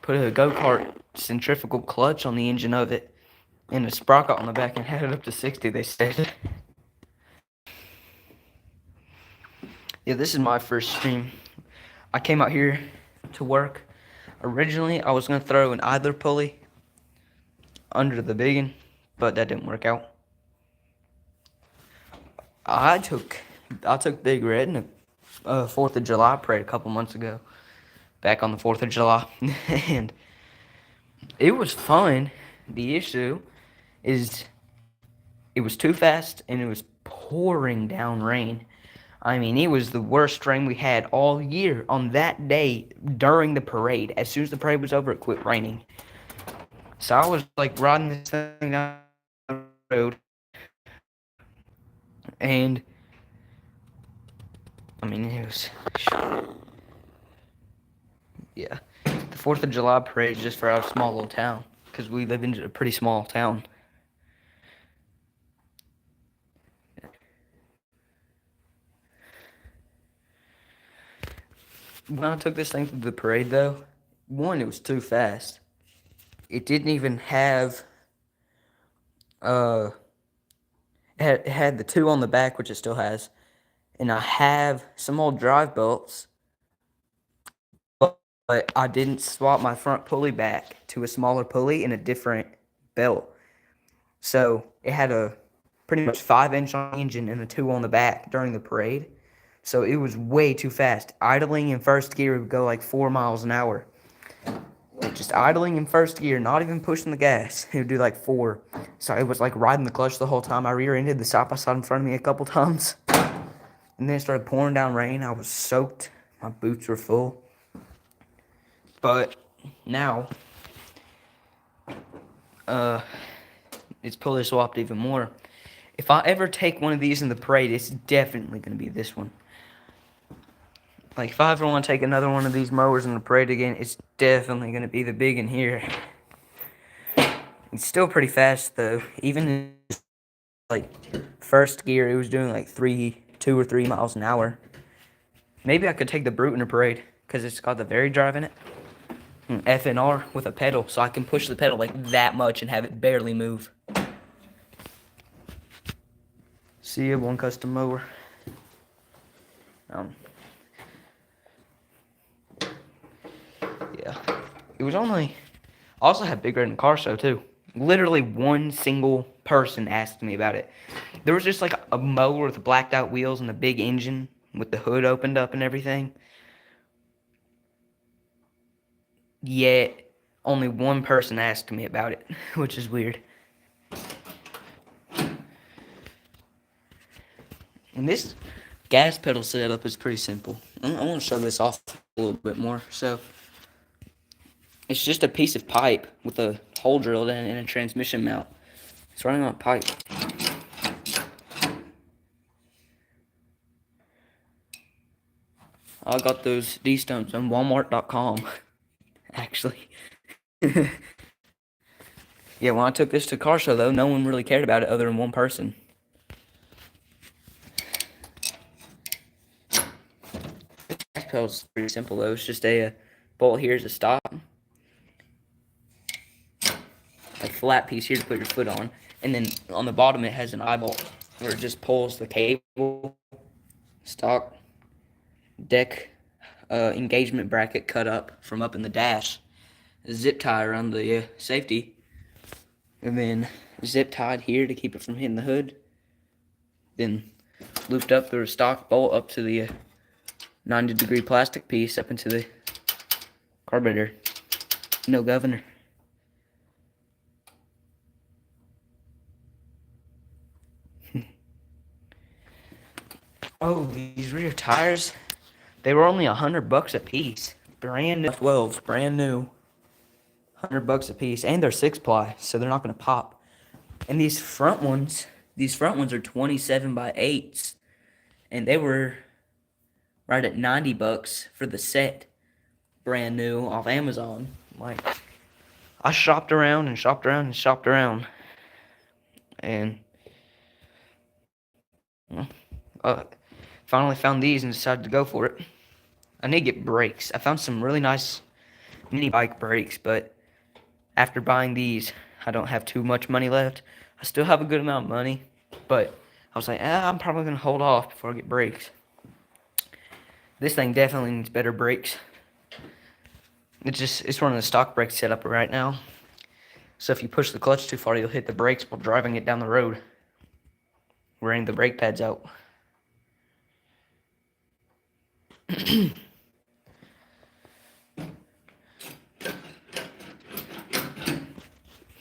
put a go-kart centrifugal clutch on the engine of it and a sprocket on the back and had it up to 60, they said. Yeah, this is my first stream. I came out here to work. Originally, I was going to throw an idler pulley under the biggin, but that didn't work out. I took Big Red in a 4th of July parade a couple months ago, back on the 4th of July, and it was fun. The issue is it was too fast and it was pouring down rain. I mean, it was the worst rain we had all year on that day during the parade. As soon as the parade was over, it quit raining. So I was like riding this thing down the road, and I mean, it was, yeah. The 4th of July parade is just for our small little town, because we live in a pretty small town. When I took this thing to the parade, though, one, it was too fast. It didn't even have, it had the 2 on the back, which it still has, and I have some old drive belts, but I didn't swap my front pulley back to a smaller pulley and a different belt. So it had a pretty much 5-inch on the engine and a 2 on the back during the parade. So it was way too fast. Idling in first gear would go like 4 miles an hour. Just idling in first gear, not even pushing the gas. It would do like 4. So it was like riding the clutch the whole time. I rear-ended the side-by-side in front of me a couple times. And then it started pouring down rain. I was soaked. My boots were full. But now, it's pulley swapped even more. If I ever take one of these in the parade, it's definitely going to be this one. Like, if I ever want to take another one of these mowers in the parade again, it's definitely going to be the big in here. It's still pretty fast, though. Even in, like, first gear, it was doing, like, 2 or 3 miles an hour. Maybe I could take the Brute in the parade, because it's got the Very Drive in it. FNR with a pedal, so I can push the pedal, like, that much and have it barely move. See ya, one custom mower. Yeah. It was only... I also had Big Red in the car show, too. Literally one single person asked me about it. There was just, like, a mower with blacked out wheels and a big engine with the hood opened up and everything. Yet, only one person asked me about it, which is weird. And this gas pedal setup is pretty simple. I want to show this off a little bit more. So, it's just a piece of pipe with a hole drilled in and a transmission mount. It's running on a pipe. I got those D-stones on Walmart.com, actually. Yeah, when I took this to car show, though, no one really cared about it other than one person. The gas pedal's pretty simple, though. It's just a bolt here is a stop, a flat piece here to put your foot on, and then on the bottom it has an eye bolt where it just pulls the cable, stock, deck, engagement bracket cut up from up in the dash, a zip tie around the safety, and then zip tied here to keep it from hitting the hood, then looped up through a stock bolt up to the 90-degree plastic piece up into the carburetor. No governor. Oh, these rear tires, they were only $100 a piece. Brand new 12s, brand new. $100 a piece, and they're 6-ply, so they're not gonna pop. And these front ones are 27 by 8s, and they were right at $90 for the set, brand new off Amazon. Like, I shopped around and shopped around and shopped around, and finally found these and decided to go for it. I need to get brakes. I found some really nice mini bike brakes, but after buying these, I don't have too much money left. I still have a good amount of money, but I was like, I'm probably going to hold off before I get brakes. This thing definitely needs better brakes. It's running the stock brake setup right now. So if you push the clutch too far, you'll hit the brakes while driving it down the road, wearing the brake pads out.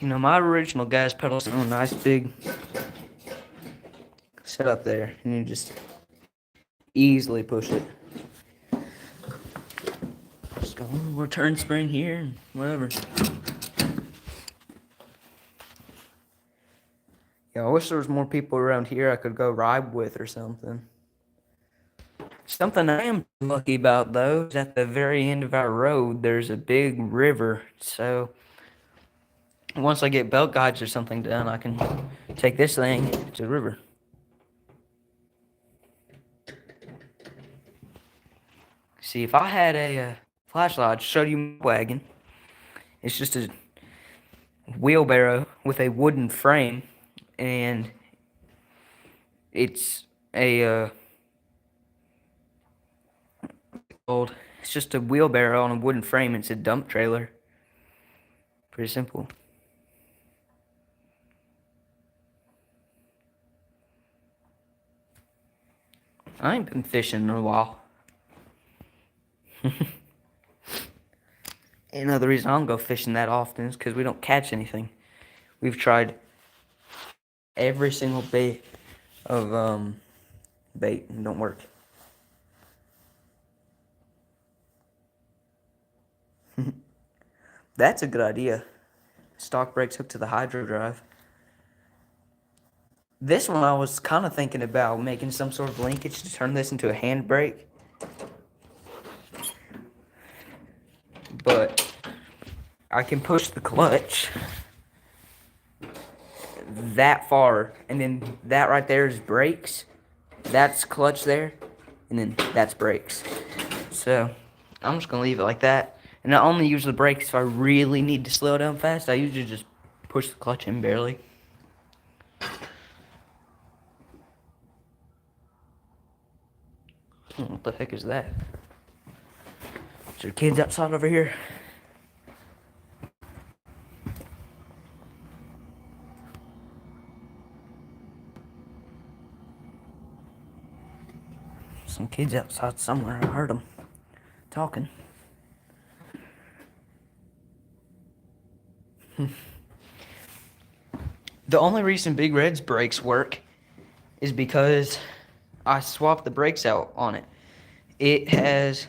You know, my original gas pedal's on a nice big setup there, and you just easily push it. Just go return spring here and whatever. Yeah, I wish there was more people around here I could go ride with or something. Something I am lucky about, though, is at the very end of our road, there's a big river. So once I get belt guides or something done, I can take this thing to the river. See, if I had a flashlight, I'd show you my wagon. It's just a wheelbarrow with a wooden frame, and it's a it's just a wheelbarrow on a wooden frame. It's a dump trailer. Pretty simple. I ain't been fishing in a while. Another reason I don't go fishing that often is because we don't catch anything. We've tried every single bait of bait and don't work. That's a good idea. Stock brakes hooked to the hydro drive. This one I was kind of thinking about making some sort of linkage to turn this into a handbrake. But I can push the clutch that far, and then that right there is brakes. That's clutch there, and then that's brakes. So I'm just gonna leave it like that. And I only use the brakes if I really need to slow down fast. I usually just push the clutch in barely. What the heck is that? Is there kids outside over here? Some kids outside somewhere. I heard them talking. The only reason Big Red's brakes work is because I swapped the brakes out on it. It has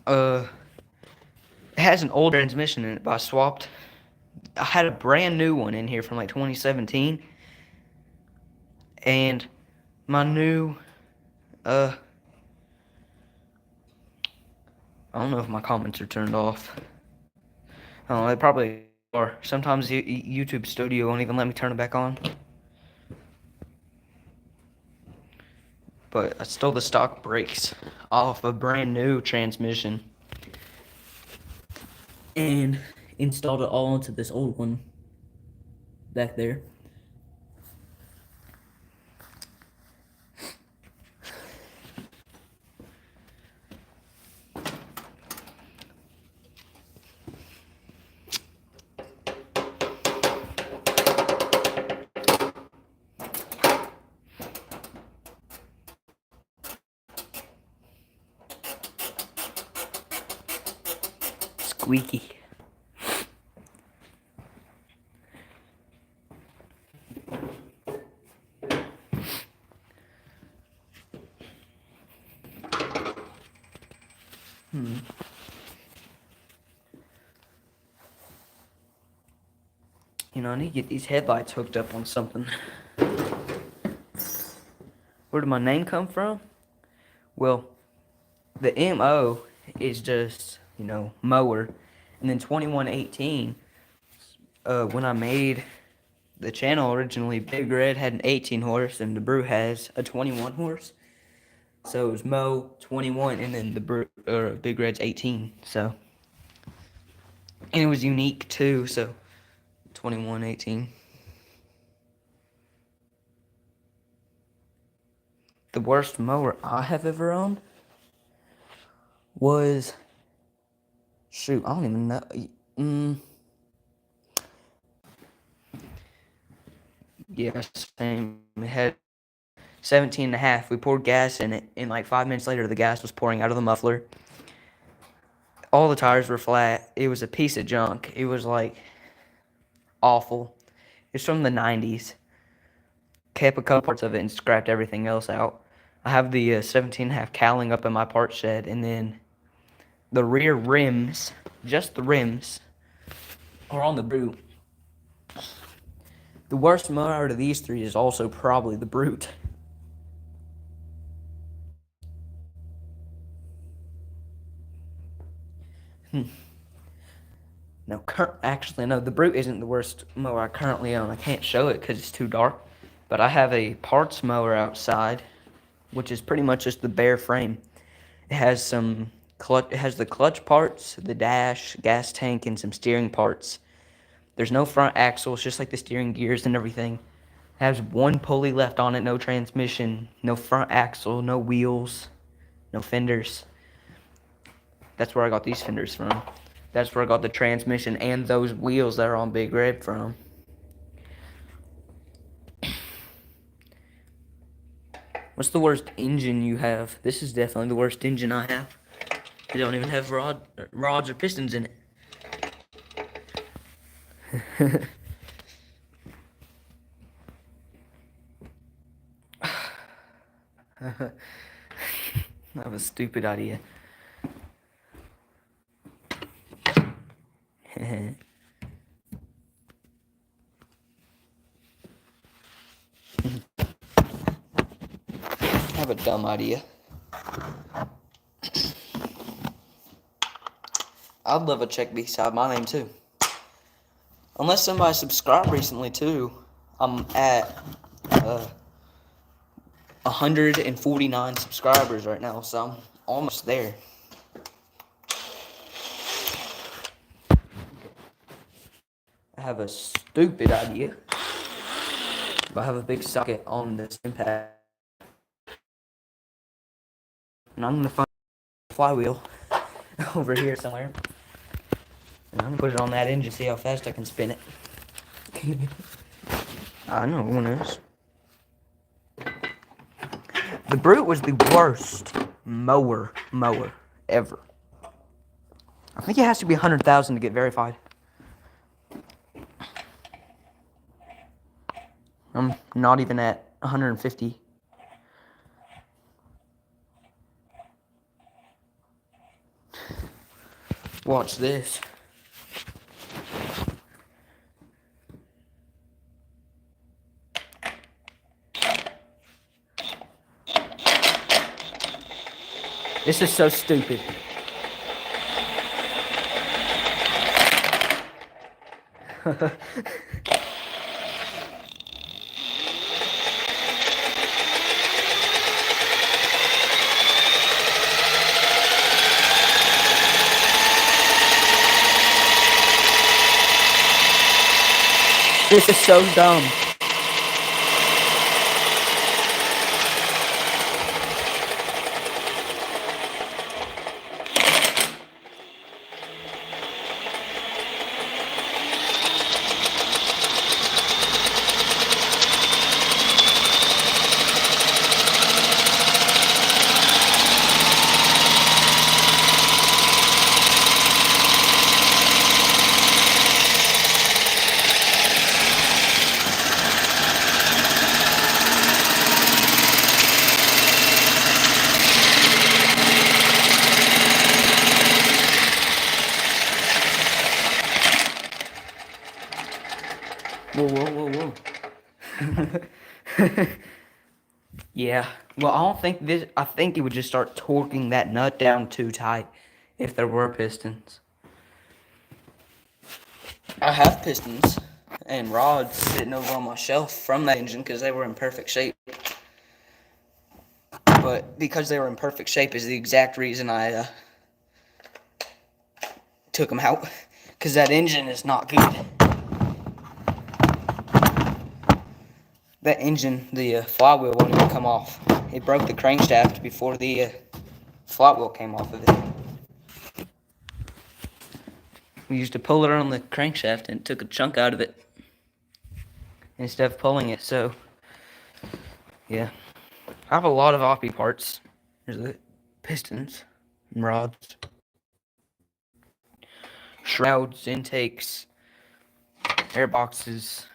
an old transmission in it, but I had a brand new one in here from like 2017, and my new I don't know if my comments are turned off. I don't know, they probably are. Sometimes YouTube Studio won't even let me turn it back on. But I stole the stock brakes off a brand new transmission and installed it all into this old one back there. Squeaky. You know, I need to get these headlights hooked up on something. Where did my name come from? Well, the MO is just, you know, mower. And then 2118, when I made the channel originally, Big Red had an 18 horse and the Brew has a 21 horse. So it was Mo 21 and then the Big Red's 18. So, and it was unique too. So 2118. The worst mower I have ever owned was, shoot, I don't even know. Yeah, same. It had 17 and a half. We poured gas in it, and like 5 minutes later, the gas was pouring out of the muffler. All the tires were flat. It was a piece of junk. It was like awful. It's from the 90s. Kept a couple parts of it and scrapped everything else out. I have the 17 and a half cowling up in my part shed, and then the rear rims, just the rims, are on the Brute. The worst motor out of these three is also probably the Brute. No, actually, no, the Brute isn't the worst mower I currently own. I can't show it because it's too dark. But I have a parts mower outside, which is pretty much just the bare frame. It has some it has the clutch parts, the dash, gas tank, and some steering parts. There's no front axle. It's just like the steering gears and everything. It has one pulley left on it, no transmission, no front axle, no wheels, no fenders. That's where I got these fenders from. That's where I got the transmission and those wheels that are on Big Red from. What's the worst engine you have? This is definitely the worst engine I have. You don't even have rods or pistons in it. That was a stupid idea. I have a dumb idea. I'd love a check beside my name too. Unless somebody subscribed recently too. I'm at 149 subscribers right now, so I'm almost there. I have a stupid idea. But I have a big socket on this impact. And I'm gonna find a flywheel over here somewhere. And I'm gonna put it on that engine, see how fast I can spin it. I know one is. The Brute was the worst mower ever. I think it has to be 100,000 to get verified. I'm not even at 150. Watch this. This is so stupid. This is so dumb. Whoa, whoa, whoa, whoa. Yeah. Well, I don't think this. I think it would just start torquing that nut down too tight if there were pistons. I have pistons and rods sitting over on my shelf from that engine because they were in perfect shape. But because they were in perfect shape is the exact reason I took them out. Because that engine is not good. That engine, the flywheel won't even come off. It broke the crankshaft before the flywheel came off of it. We used to pull it on the crankshaft and it took a chunk out of it instead of pulling it. So, yeah. I have a lot of Oppie parts. There's the pistons, rods, shrouds, intakes, air boxes,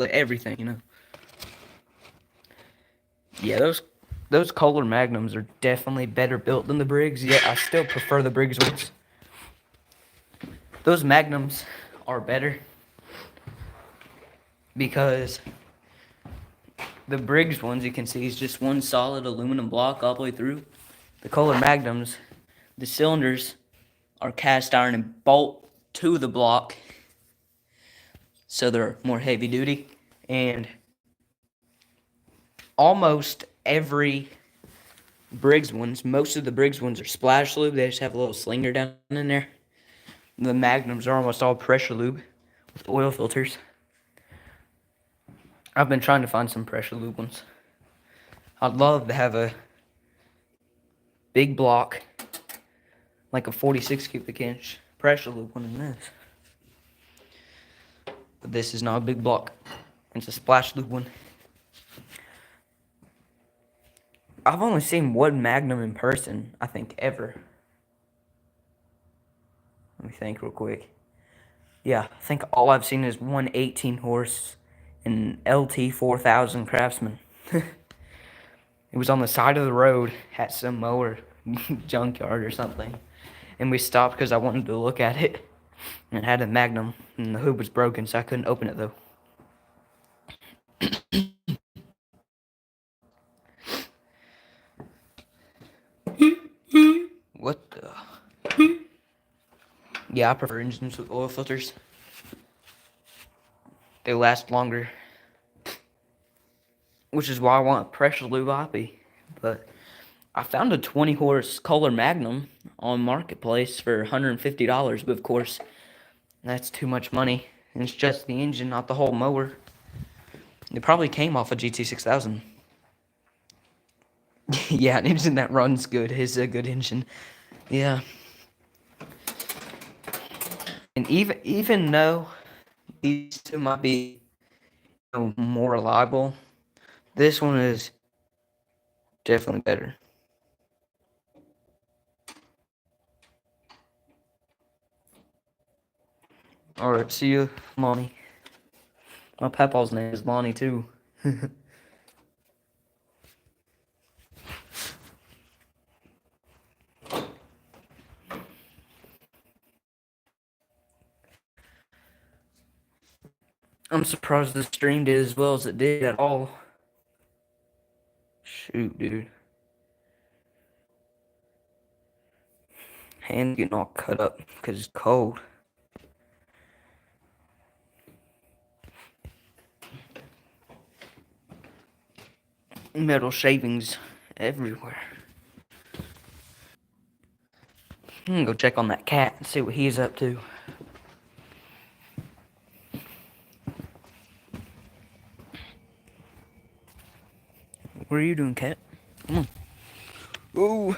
everything, you know. Yeah, those Kohler Magnums are definitely better built than the Briggs. Yet I still prefer the Briggs ones. Those Magnums are better because the Briggs ones you can see is just one solid aluminum block all the way through. The Kohler Magnums, the cylinders are cast iron and bolt to the block, so they're more heavy duty. And almost every Briggs ones, most of the Briggs ones are splash lube. They just have a little slinger down in there. The Magnums are almost all pressure lube with oil filters. I've been trying to find some pressure lube ones. I'd love to have a big block, like a 46 cubic inch pressure lube one in this. But this is not a big block. It's a splash lube one. I've only seen one Magnum in person, I think, ever. Let me think real quick. Yeah, I think all I've seen is one 18 horse and LT 4000 Craftsman. It was on the side of the road at some mower junkyard or something. And we stopped because I wanted to look at it. And it had a Magnum, and the hood was broken, so I couldn't open it though. What the? Yeah, I prefer engines with oil filters. They last longer. Which is why I want a pressure lube Oppie. But I found a 20 horse Kohler Magnum on Marketplace for $150, but of course, that's too much money. And it's just the engine, not the whole mower. It probably came off a GT6000. Yeah, an engine that runs good is a good engine. Yeah. And even though these two might be, you know, more reliable, this one is definitely better. Alright, see you, Lonnie. My papa's name is Lonnie too. I'm surprised the stream did as well as it did at all. Shoot, dude. Hand's getting all cut up because it's cold. metal shavings everywhere. I'm gonna go check on that cat and see what he's up to. What are you doing, cat? Come on. Ooh.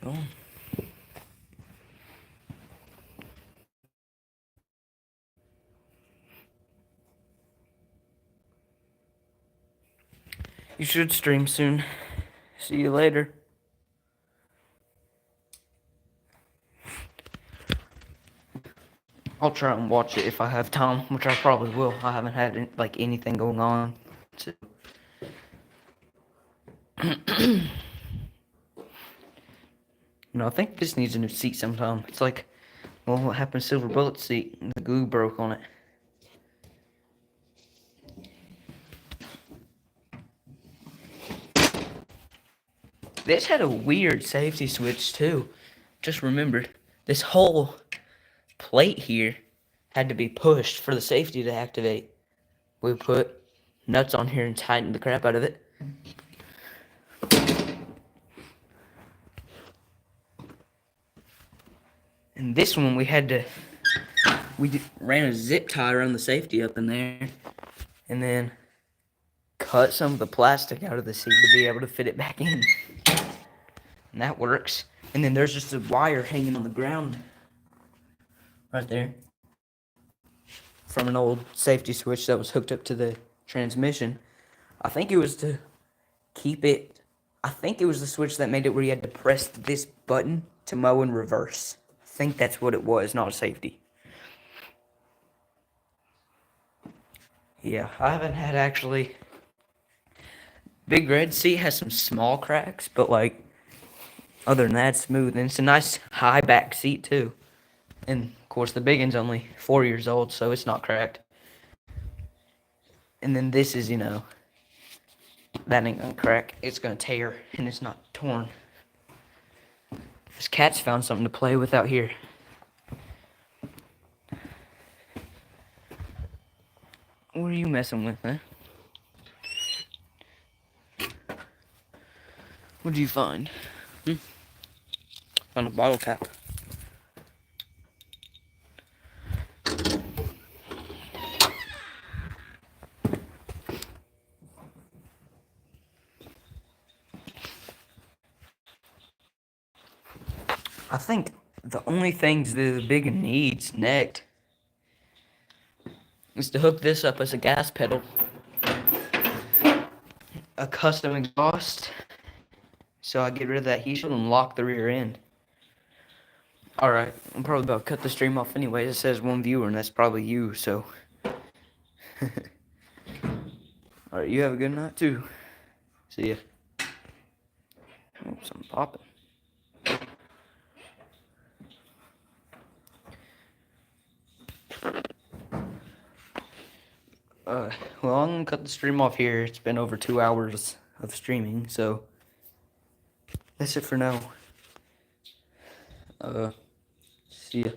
Go on. You should stream soon. See you later. I'll try and watch it if I have time, which I probably will. I haven't had like anything going on. So. No, I think this needs a new seat sometime. It's like, well, what happened to Silver Bullet's seat? The glue broke on it. This had a weird safety switch too. Just remember, this whole plate here had to be pushed for the safety to activate. We put nuts on here and tightened the crap out of it. And this one we ran a zip tie around the safety up in there, and then cut some of the plastic out of the seat to be able to fit it back in. And that works. And then there's just a wire hanging on the ground right there from an old safety switch that was hooked up to the transmission. I think it was to keep it. I think it was the switch that made it where you had to press this button to mow in reverse. I think that's what it was, not a safety. Yeah, I haven't had actually. Big Red seat has some small cracks, but like, other than that, it's smooth. And it's a nice high back seat too. And of course, the big one's only 4 years old, so it's not cracked. And then this is, that ain't gonna crack. It's gonna tear, and it's not torn. This cat's found something to play with out here. What are you messing with, huh? What did you find? Found a bottle cap. I think the only things the big one needs next is to hook this up as a gas pedal, a custom exhaust, so I get rid of that heat shield and lock the rear end. Alright, I'm probably about to cut the stream off anyways. It says 1 viewer, and that's probably you, so. Alright, you have a good night too. See ya. Oh, something popping. Well, I'm gonna cut the stream off here. It's been over 2 hours of streaming, so that's it for now. See ya.